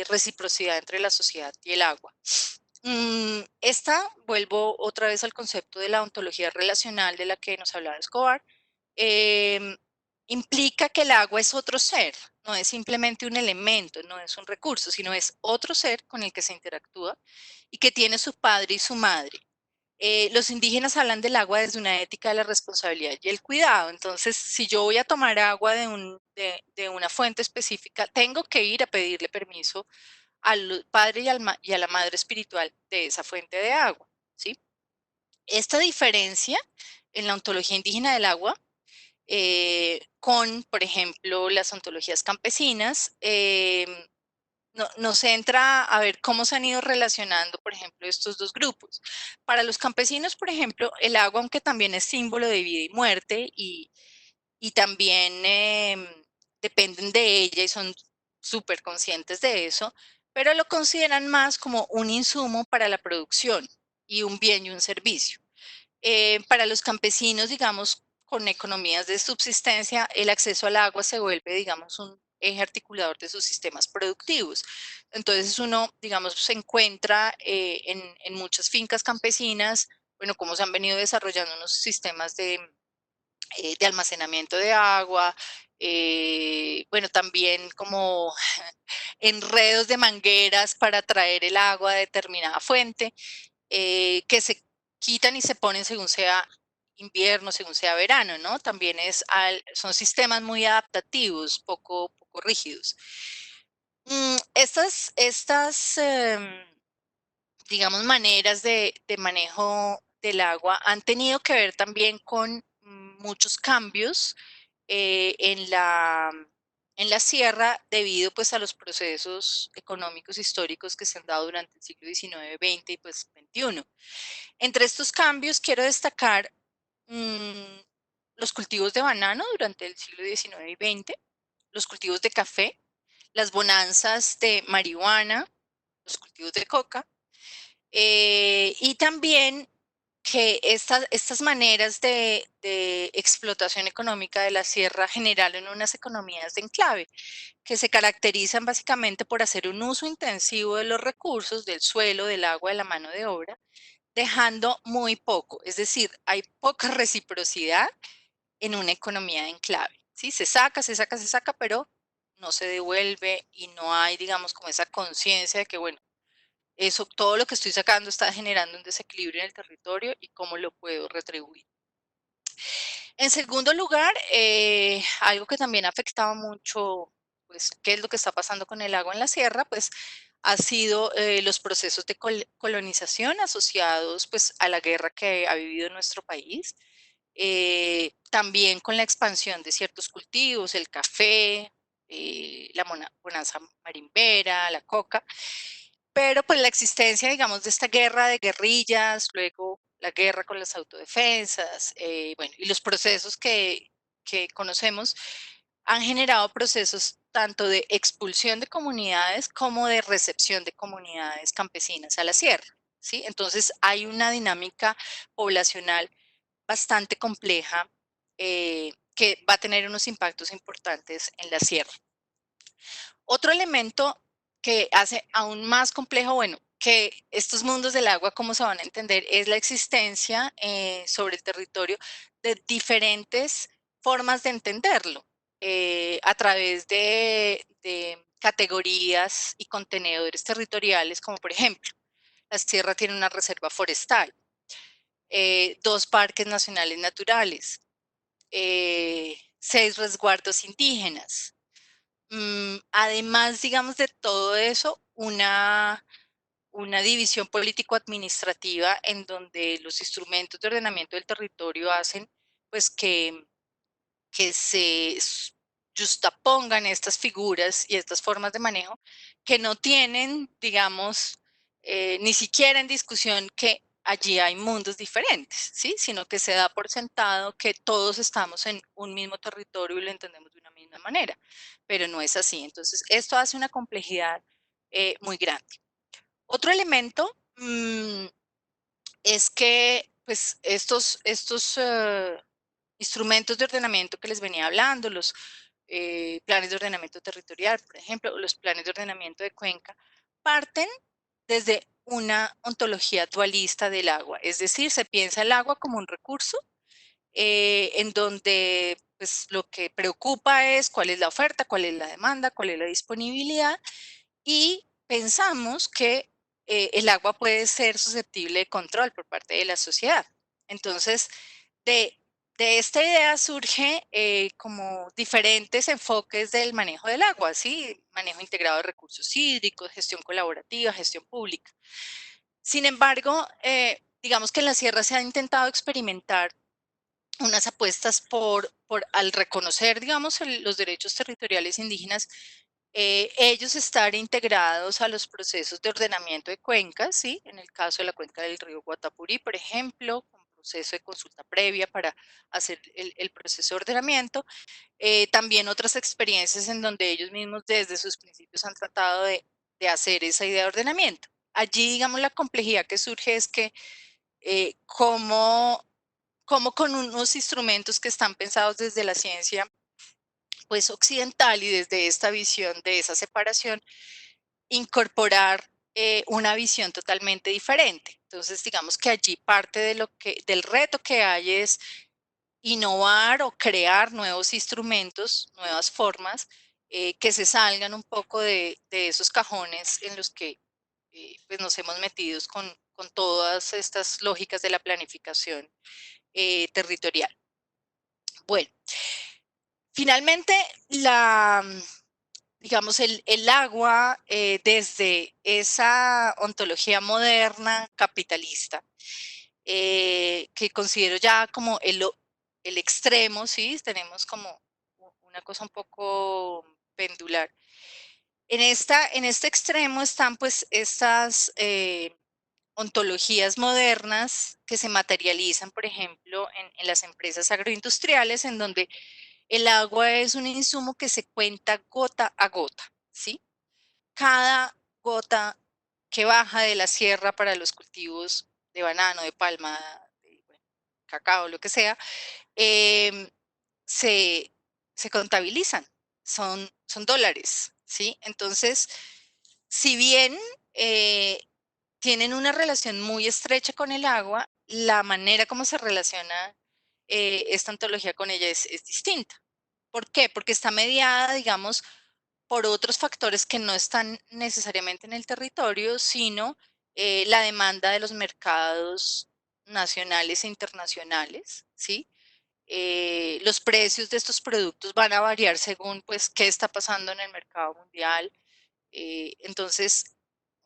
reciprocidad entre la sociedad y el agua. Vuelvo otra vez al concepto de la ontología relacional de la que nos hablaba Escobar, em, implica que el agua es otro ser, no es simplemente un elemento, no es un recurso, sino es otro ser con el que se interactúa y que tiene su padre y su madre. Los indígenas hablan del agua desde una ética de la responsabilidad y el cuidado. Entonces, si yo voy a tomar agua de una fuente específica, tengo que ir a pedirle permiso al padre y a la madre espiritual de esa fuente de agua, ¿sí? Esta diferencia en la ontología indígena del agua con, por ejemplo, las ontologías campesinas, nos entra a ver cómo se han ido relacionando, por ejemplo, estos dos grupos. Para los campesinos, por ejemplo, el agua, aunque también es símbolo de vida y muerte y también dependen de ella y son súper conscientes de eso, pero lo consideran más como un insumo para la producción y un bien y un servicio. Para los campesinos, digamos, con economías de subsistencia, el acceso al agua se vuelve, digamos, un eje articulador de sus sistemas productivos. Entonces uno, digamos, se encuentra en muchas fincas campesinas, bueno, cómo se han venido desarrollando unos sistemas de almacenamiento de agua, bueno, también como enredos de mangueras para traer el agua de determinada fuente que se quitan y se ponen según sea invierno, según sea verano, ¿no? También son sistemas muy adaptativos, poco rígidos. Estas digamos, maneras de manejo del agua han tenido que ver también con muchos cambios en la sierra debido pues a los procesos económicos históricos que se han dado durante el siglo XIX, XX y pues XXI. Entre estos cambios quiero destacar mm, los cultivos de banano durante el siglo XIX y XX, los cultivos de café, las bonanzas de marihuana, los cultivos de coca, y también que estas maneras de explotación económica de la sierra generaron unas economías de enclave que se caracterizan básicamente por hacer un uso intensivo de los recursos, del suelo, del agua, de la mano de obra, dejando muy poco. Es decir, hay poca reciprocidad en una economía de enclave. ¿Sí? Se saca, pero no se devuelve y no hay, digamos, como esa conciencia de que, bueno, eso, todo lo que estoy sacando está generando un desequilibrio en el territorio y cómo lo puedo retribuir. En segundo lugar, algo que también ha afectado mucho pues, qué es lo que está pasando con el agua en la sierra, pues ha sido los procesos de colonización asociados pues a la guerra que ha vivido nuestro país, también con la expansión de ciertos cultivos, el café, la bonanza marimbera, la coca, pero pues la existencia, digamos, de esta guerra de guerrillas, luego la guerra con las autodefensas, bueno, y los procesos que conocemos han generado procesos tanto de expulsión de comunidades como de recepción de comunidades campesinas a la sierra, ¿sí? Entonces hay una dinámica poblacional bastante compleja que va a tener unos impactos importantes en la sierra. Otro elemento que hace aún más complejo, bueno, que estos mundos del agua, como se van a entender, es la existencia sobre el territorio de diferentes formas de entenderlo a través de categorías y contenedores territoriales, como por ejemplo, la sierra tiene una reserva forestal, dos parques nacionales naturales, 6 resguardos indígenas. Además, digamos, de todo eso, una división político-administrativa en donde los instrumentos de ordenamiento del territorio hacen pues que se justapongan estas figuras y estas formas de manejo que no tienen, digamos, ni siquiera en discusión que allí hay mundos diferentes, ¿sí? Sino que se da por sentado que todos estamos en un mismo territorio y lo entendemos de una misma manera, pero no es así. Entonces, esto hace una complejidad muy grande. Otro elemento es que pues, estos instrumentos de ordenamiento que les venía hablando, los planes de ordenamiento territorial, por ejemplo, los planes de ordenamiento de cuenca, parten desde una ontología dualista del agua, es decir, se piensa el agua como un recurso en donde pues, lo que preocupa es cuál es la oferta, cuál es la demanda, cuál es la disponibilidad, y pensamos que el agua puede ser susceptible de control por parte de la sociedad. Entonces, de, de esta idea surge como diferentes enfoques del manejo del agua, ¿sí? Manejo integrado de recursos hídricos, gestión colaborativa, gestión pública. Sin embargo, digamos que en la sierra se ha intentado experimentar unas apuestas al reconocer, digamos, los derechos territoriales indígenas, ellos estar integrados a los procesos de ordenamiento de cuencas, ¿sí? En el caso de la cuenca del río Guatapurí, por ejemplo, con proceso de consulta previa para hacer el proceso de ordenamiento. También otras experiencias en donde ellos mismos desde sus principios han tratado de hacer esa idea de ordenamiento. Allí, digamos, la complejidad que surge es que cómo con unos instrumentos que están pensados desde la ciencia pues occidental y desde esta visión de esa separación, incorporar una visión totalmente diferente. Entonces, digamos que allí parte del reto que hay es innovar o crear nuevos instrumentos, nuevas formas que se salgan un poco de esos cajones en los que pues nos hemos metido con todas estas lógicas de la planificación territorial. Bueno, finalmente, digamos, el agua desde esa ontología moderna capitalista, que considero ya como el extremo, ¿sí? Tenemos como una cosa un poco pendular. En este extremo están pues estas ontologías modernas que se materializan, por ejemplo, en las empresas agroindustriales, en donde el agua es un insumo que se cuenta gota a gota, ¿sí? Cada gota que baja de la sierra para los cultivos de banano, de palma, de bueno, cacao, lo que sea, eh, se, se contabilizan, son dólares, ¿sí? Entonces, si bien tienen una relación muy estrecha con el agua, la manera como se relaciona esta ontología con ella es distinta. ¿Por qué? Porque está mediada, digamos, por otros factores que no están necesariamente en el territorio, sino la demanda de los mercados nacionales e internacionales, ¿sí? los precios de estos productos van a variar según pues qué está pasando en el mercado mundial. Entonces,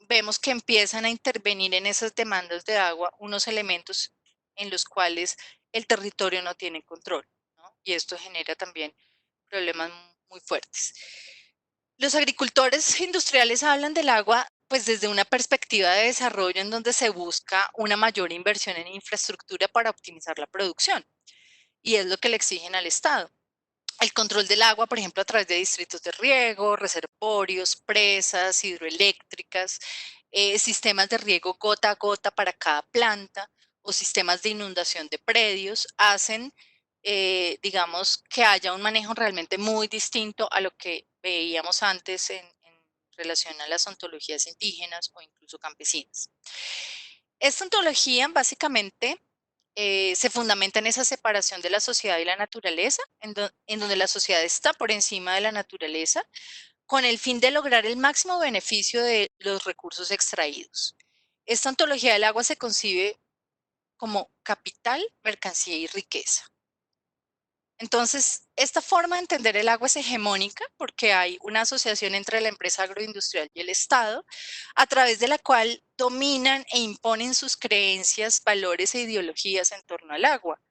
vemos que empiezan a intervenir en esas demandas de agua unos elementos en los cuales el territorio no tiene control, ¿no? Y esto genera también problemas muy fuertes. Los agricultores industriales hablan del agua pues desde una perspectiva de desarrollo en donde se busca una mayor inversión en infraestructura para optimizar la producción y es lo que le exigen al Estado. El control del agua, por ejemplo, a través de distritos de riego, reservorios, presas, hidroeléctricas, sistemas de riego gota a gota para cada planta o sistemas de inundación de predios, hacen, digamos, que haya un manejo realmente muy distinto a lo que veíamos antes en relación a las ontologías indígenas o incluso campesinas. Esta ontología básicamente se fundamenta en esa separación de la sociedad y la naturaleza, en donde la sociedad está por encima de la naturaleza, con el fin de lograr el máximo beneficio de los recursos extraídos. Esta ontología del agua se concibe como capital, mercancía y riqueza. Entonces, esta forma de entender el agua es hegemónica porque hay una asociación entre la empresa agroindustrial y el Estado, a través de la cual dominan e imponen sus creencias, valores e ideologías en torno al agua,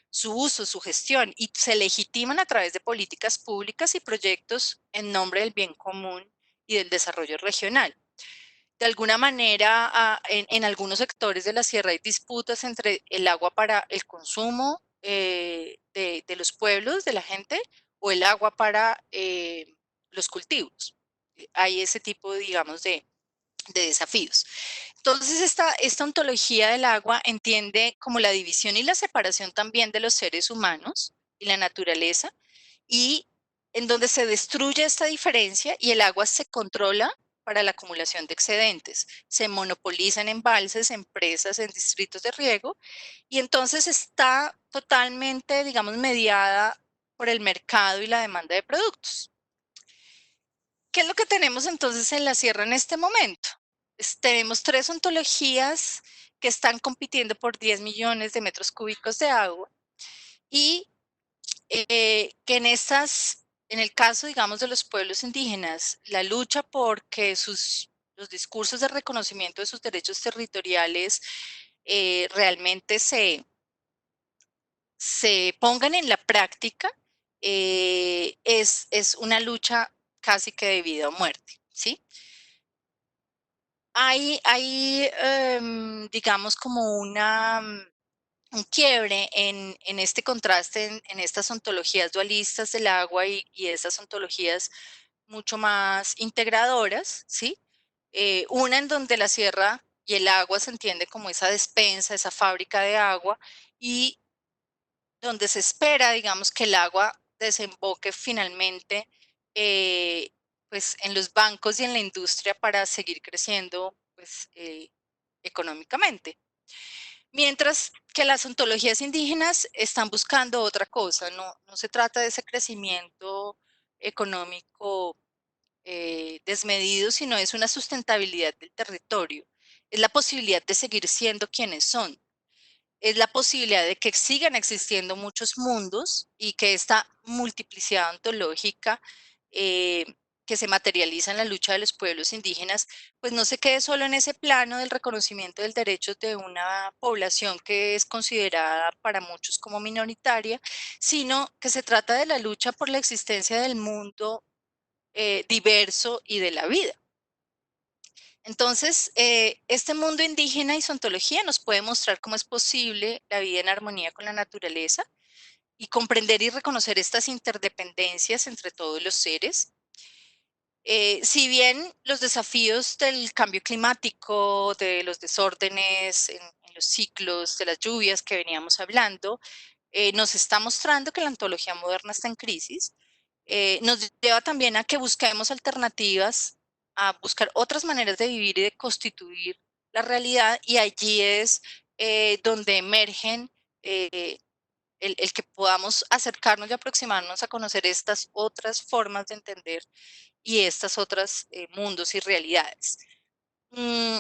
su uso, su gestión, y se legitiman a través de políticas públicas y proyectos en nombre del bien común y del desarrollo regional. De alguna manera, en algunos sectores de la sierra hay disputas entre el agua para el consumo de los pueblos, de la gente, o el agua para los cultivos. Hay ese tipo, digamos, de desafíos. Entonces, esta ontología del agua entiende como la división y la separación también de los seres humanos y la naturaleza, y en donde se destruye esta diferencia y el agua se controla para la acumulación de excedentes. Se monopolizan embalses, empresas, en distritos de riego, y entonces está totalmente, digamos, mediada por el mercado y la demanda de productos. ¿Qué es lo que tenemos entonces en la sierra en este momento? Tenemos tres ontologías que están compitiendo por 10 millones de metros cúbicos de agua y que en el caso, digamos, de los pueblos indígenas, la lucha por que los discursos de reconocimiento de sus derechos territoriales realmente se pongan en la práctica, es una lucha casi que de vida o muerte, ¿sí? Hay digamos, como un quiebre en este contraste, en estas ontologías dualistas del agua y estas ontologías mucho más integradoras, ¿sí? Una en donde la sierra y el agua se entiende como esa despensa, esa fábrica de agua, y donde se espera, digamos, que el agua desemboque finalmente pues en los bancos y en la industria para seguir creciendo pues, económicamente. Mientras que las ontologías indígenas están buscando otra cosa, no se trata de ese crecimiento económico desmedido, sino es una sustentabilidad del territorio, es la posibilidad de seguir siendo quienes son, es la posibilidad de que sigan existiendo muchos mundos y que esta multiplicidad ontológica eh, que se materializa en la lucha de los pueblos indígenas, pues no se quede solo en ese plano del reconocimiento del derecho de una población que es considerada para muchos como minoritaria, sino que se trata de la lucha por la existencia del mundo diverso y de la vida. Entonces, este mundo indígena y su ontología nos puede mostrar cómo es posible la vida en armonía con la naturaleza y comprender y reconocer estas interdependencias entre todos los seres. Si bien los desafíos del cambio climático, de los desórdenes en los ciclos, de las lluvias que veníamos hablando, nos está mostrando que la ontología moderna está en crisis, nos lleva también a que busquemos alternativas, a buscar otras maneras de vivir y de constituir la realidad, y allí es donde emergen el que podamos acercarnos y aproximarnos a conocer estas otras formas de entender y estas otras mundos y realidades. Mm,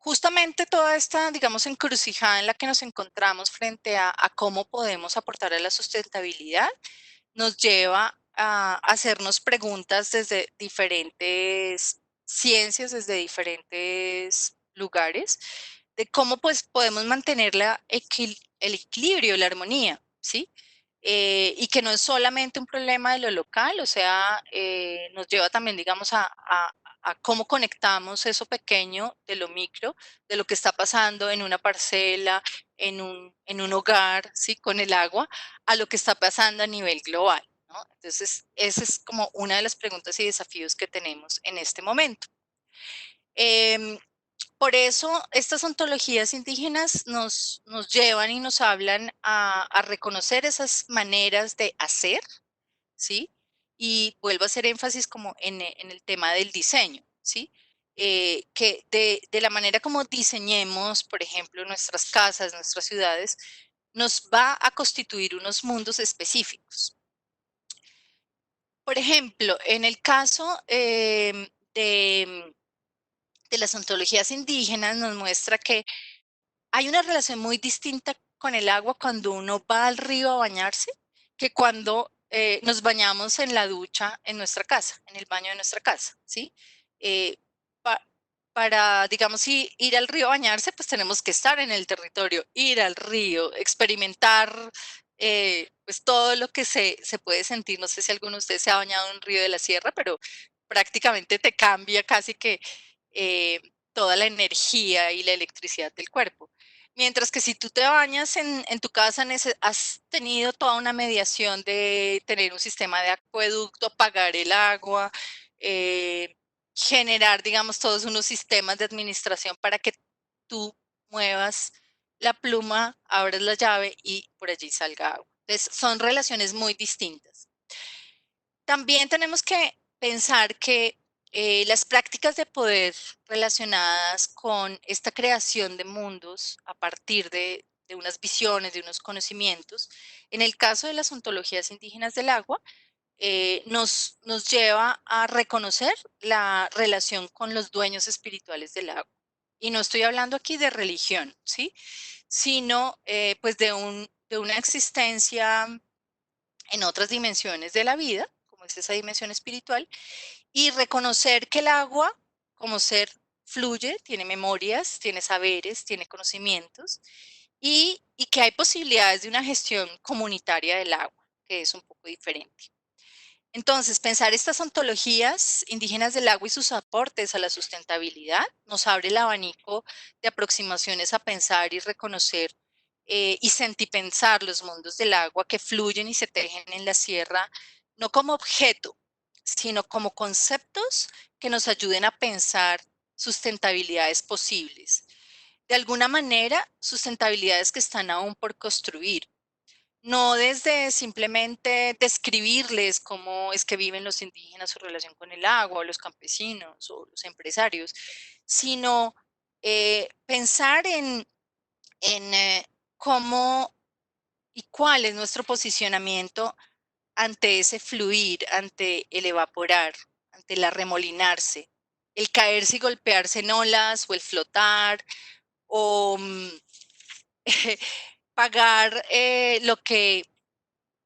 justamente toda esta, digamos, encrucijada en la que nos encontramos frente a cómo podemos aportar a la sustentabilidad, nos lleva a hacernos preguntas desde diferentes ciencias, desde diferentes lugares, de cómo pues podemos mantener el equilibrio, la armonía, ¿sí? Y que no es solamente un problema de lo local, o sea, nos lleva también, digamos, a cómo conectamos eso pequeño de lo micro, de lo que está pasando en una parcela, en un hogar, ¿sí? Con el agua, a lo que está pasando a nivel global, ¿no? Entonces, esa es como una de las preguntas y desafíos que tenemos en este momento. Em, por eso, estas ontologías indígenas nos llevan y nos hablan a reconocer esas maneras de hacer, ¿sí? Y vuelvo a hacer énfasis como en el tema del diseño, ¿sí? Que de la manera como diseñemos, por ejemplo, nuestras casas, nuestras ciudades, nos va a constituir unos mundos específicos. Por ejemplo, en el caso de las ontologías indígenas, nos muestra que hay una relación muy distinta con el agua cuando uno va al río a bañarse que cuando nos bañamos en la ducha en nuestra casa, en el baño de nuestra casa, ¿sí? Eh, pa- para, digamos, ir al río a bañarse, pues tenemos que estar en el territorio, ir al río, experimentar pues todo lo que se puede sentir. No sé si alguno de ustedes se ha bañado en un río de la sierra, pero prácticamente te cambia casi que eh, toda la energía y la electricidad del cuerpo. Mientras que si tú te bañas en tu casa, has tenido toda una mediación de tener un sistema de acueducto, pagar el agua, eh, generar, digamos, todos unos sistemas de administración para que tú muevas la pluma, abres la llave y por allí salga agua. Entonces, son relaciones muy distintas. También tenemos que pensar que las prácticas de poder relacionadas con esta creación de mundos a partir de unas visiones, de unos conocimientos, en el caso de las ontologías indígenas del agua, nos lleva a reconocer la relación con los dueños espirituales del agua. Y no estoy hablando aquí de religión, ¿sí? Sino pues de una existencia en otras dimensiones de la vida, como es esa dimensión espiritual, y reconocer que el agua como ser fluye, tiene memorias, tiene saberes, tiene conocimientos, y que hay posibilidades de una gestión comunitaria del agua, que es un poco diferente. Entonces, pensar estas ontologías indígenas del agua y sus aportes a la sustentabilidad nos abre el abanico de aproximaciones a pensar y reconocer y sentipensar los mundos del agua que fluyen y se tejen en la sierra, no como objeto, sino como conceptos que nos ayuden a pensar sustentabilidades posibles. De alguna manera, sustentabilidades que están aún por construir, no desde simplemente describirles cómo es que viven los indígenas, su relación con el agua, o los campesinos, o los empresarios, sino pensar en cómo y cuál es nuestro posicionamiento ante ese fluir, ante el evaporar, ante el arremolinarse, el caerse y golpearse en olas, o el flotar, o pagar lo que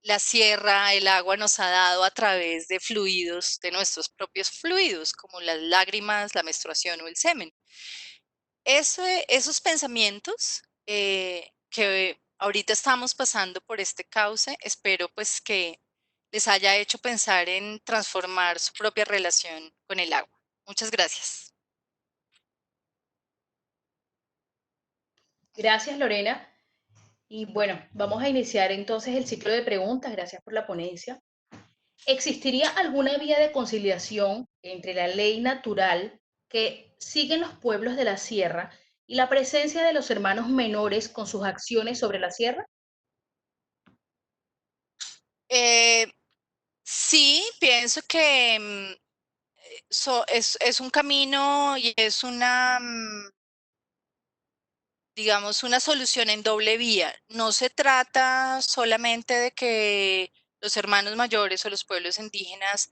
la sierra, el agua nos ha dado a través de fluidos, de nuestros propios fluidos, como las lágrimas, la menstruación o el semen. Esos pensamientos que ahorita estamos pasando por este cauce, espero pues que les haya hecho pensar en transformar su propia relación con el agua. Muchas gracias. Gracias, Lorena. Y bueno, vamos a iniciar entonces el ciclo de preguntas. Gracias por la ponencia. ¿Existiría alguna vía de conciliación entre la ley natural que siguen los pueblos de la sierra y la presencia de los hermanos menores con sus acciones sobre la sierra? Eh, sí, pienso que es un camino y es digamos, una solución en doble vía. No se trata solamente de que los hermanos mayores o los pueblos indígenas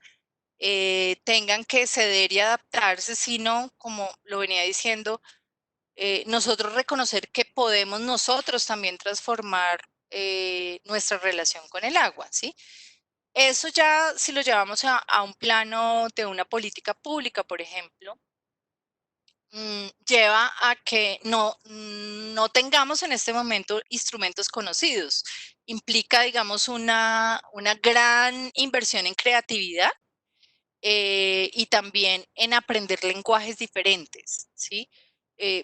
tengan que ceder y adaptarse, sino, como lo venía diciendo, nosotros reconocer que podemos nosotros también transformar nuestra relación con el agua, ¿sí? Eso ya, si lo llevamos a un plano de una política pública, por ejemplo, lleva a que no tengamos en este momento instrumentos conocidos. Implica, digamos, una gran inversión en creatividad y también en aprender lenguajes diferentes, ¿sí?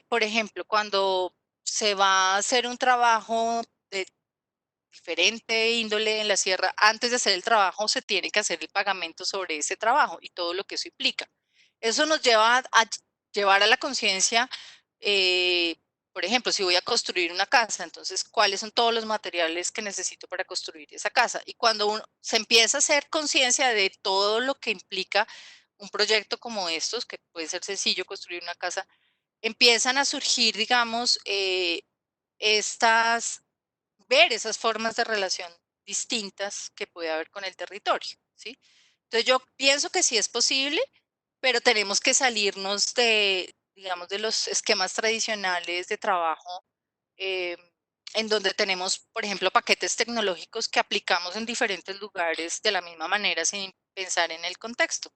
Por ejemplo, cuando se va a hacer un trabajo de diferente índole en la sierra, antes de hacer el trabajo se tiene que hacer el pagamento sobre ese trabajo y todo lo que eso implica. Eso nos lleva a llevar a la conciencia, por ejemplo, si voy a construir una casa, entonces, ¿cuáles son todos los materiales que necesito para construir esa casa? Y cuando uno se empieza a hacer conciencia de todo lo que implica un proyecto como estos, que puede ser sencillo construir una casa, empiezan a surgir, digamos, estas ver esas formas de relación distintas que puede haber con el territorio, ¿sí? Entonces yo pienso que sí es posible, pero tenemos que salirnos de, digamos, de los esquemas tradicionales de trabajo, eh, en donde tenemos, por ejemplo, paquetes tecnológicos que aplicamos en diferentes lugares de la misma manera sin pensar en el contexto.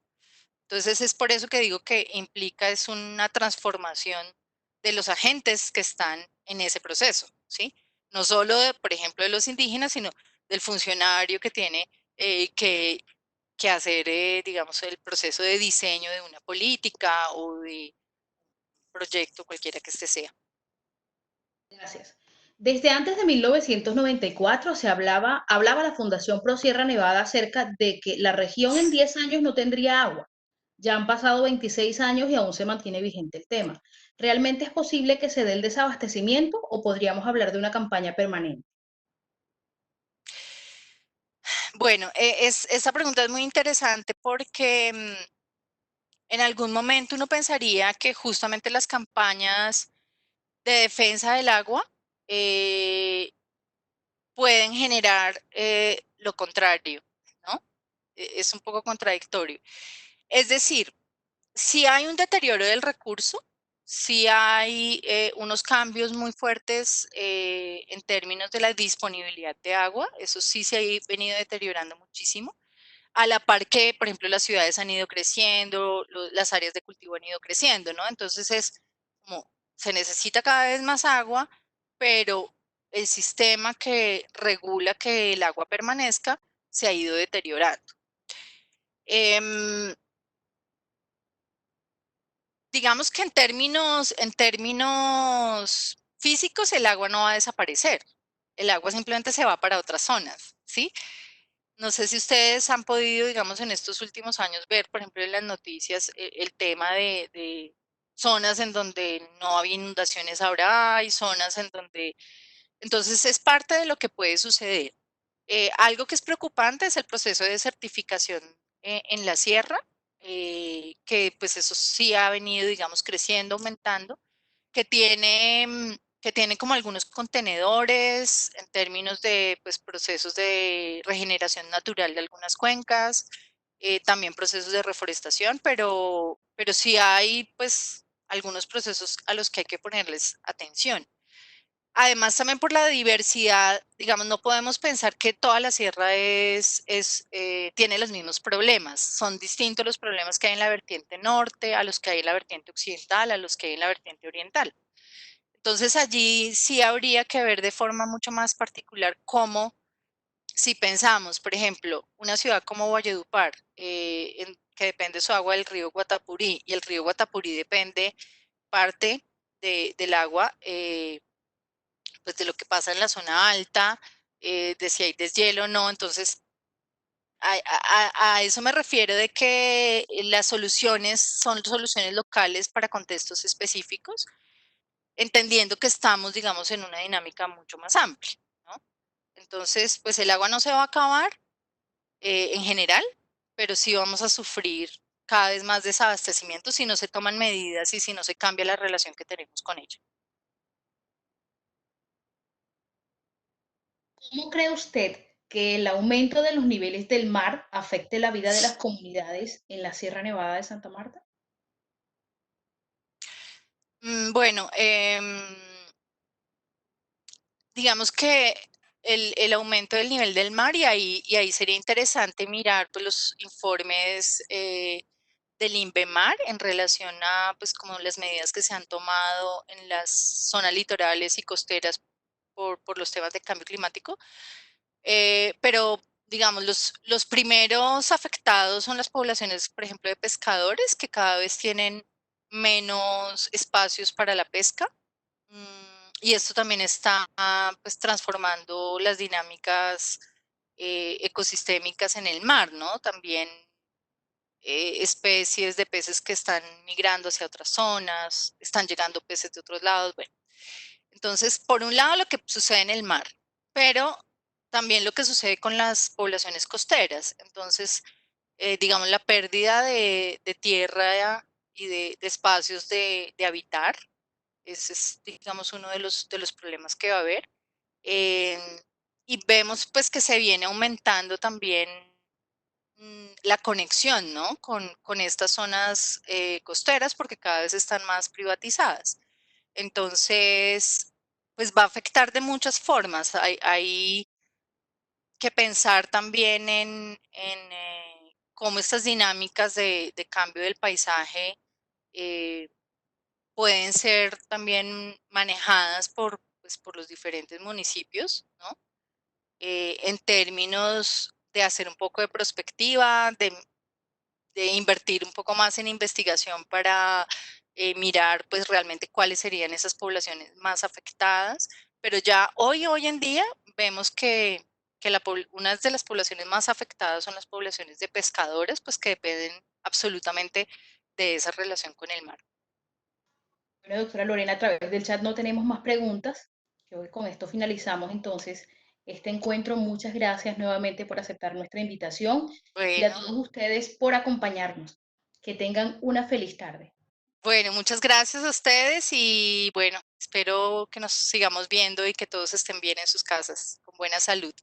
Entonces es por eso que digo que implica es una transformación de los agentes que están en ese proceso, ¿sí? No solo, por ejemplo, de los indígenas, sino del funcionario que tiene que hacer, digamos, el proceso de diseño de una política o de proyecto, cualquiera que este sea. Gracias. Desde antes de 1994 hablaba la Fundación Pro Sierra Nevada acerca de que la región en 10 años no tendría agua. Ya han pasado 26 años y aún se mantiene vigente el tema. ¿Realmente es posible que se dé el desabastecimiento o podríamos hablar de una campaña permanente? Bueno, esa pregunta es muy interesante porque en algún momento uno pensaría que justamente las campañas de defensa del agua eh, pueden generar lo contrario, ¿no? Es un poco contradictorio. Es decir, si hay un deterioro del recurso, si hay unos cambios muy fuertes en términos de la disponibilidad de agua, eso sí se ha venido deteriorando muchísimo, a la par que, por ejemplo, las ciudades han ido creciendo, las áreas de cultivo han ido creciendo, ¿no? Entonces es como se necesita cada vez más agua, pero el sistema que regula que el agua permanezca se ha ido deteriorando. Em, digamos que en términos físicos el agua no va a desaparecer. El agua simplemente se va para otras zonas, ¿sí? No sé si ustedes han podido, digamos, en estos últimos años ver, por ejemplo, en las noticias, el tema de zonas en donde no había inundaciones, ahora hay zonas en donde... Entonces es parte de lo que puede suceder. Algo que es preocupante es el proceso de certificación en la sierra, que pues eso sí ha venido, digamos, creciendo, aumentando, que tiene como algunos contenedores en términos de pues, procesos de regeneración natural de algunas cuencas, también procesos de reforestación, pero sí hay pues algunos procesos a los que hay que ponerles atención. Además, también por la diversidad, digamos, no podemos pensar que toda la sierra tiene los mismos problemas. Son distintos los problemas que hay en la vertiente norte, a los que hay en la vertiente occidental, a los que hay en la vertiente oriental. Entonces, allí sí habría que ver de forma mucho más particular cómo, si pensamos, por ejemplo, una ciudad como Valledupar, que depende su agua del río Guatapurí, y el río Guatapurí depende parte del agua. Pues de lo que pasa en la zona alta, de si hay deshielo o no. Entonces, a eso me refiero de que las soluciones son soluciones locales para contextos específicos, entendiendo que estamos, digamos, en una dinámica mucho más amplia, ¿no? Entonces, pues el agua no se va a acabar en general, pero sí vamos a sufrir cada vez más desabastecimiento si no se toman medidas y si no se cambia la relación que tenemos con ella. ¿Cómo cree usted que el aumento de los niveles del mar afecte la vida de las comunidades en la Sierra Nevada de Santa Marta? Bueno, digamos que el aumento del nivel del mar y ahí sería interesante mirar pues, los informes del INVEMAR en relación a pues como las medidas que se han tomado en las zonas litorales y costeras por los temas de cambio climático. Pero digamos, los primeros afectados son las poblaciones, por ejemplo, de pescadores que cada vez tienen menos espacios para la pesca. Y esto también está pues transformando las dinámicas ecosistémicas en el mar, ¿no? También especies de peces que están migrando hacia otras zonas, están llegando peces de otros lados. Bueno, entonces, por un lado, lo que sucede en el mar, pero también lo que sucede con las poblaciones costeras. Entonces, digamos, la pérdida de tierra y de espacios de habitar, ese es, digamos, uno de los problemas que va a haber. Em, y vemos pues que se viene aumentando también la conexión, ¿no? Con estas zonas costeras porque cada vez están más privatizadas. Entonces, pues va a afectar de muchas formas. Hay que pensar también en cómo estas dinámicas de cambio del paisaje eh, pueden ser también manejadas pues, por los diferentes municipios, ¿no? En términos de hacer un poco de prospectiva, de invertir un poco más en investigación para mirar pues realmente cuáles serían esas poblaciones más afectadas, pero ya hoy en día vemos que una de las poblaciones más afectadas son las poblaciones de pescadores, pues que dependen absolutamente de esa relación con el mar. Bueno, doctora Lorena, a través del chat no tenemos más preguntas. Creo que con esto finalizamos entonces este encuentro. Muchas gracias nuevamente por aceptar nuestra invitación y a Bueno, todos ustedes por acompañarnos. Que tengan una feliz tarde. bueno, muchas gracias a ustedes y bueno, espero que nos sigamos viendo y que todos estén bien en sus casas, con buena salud.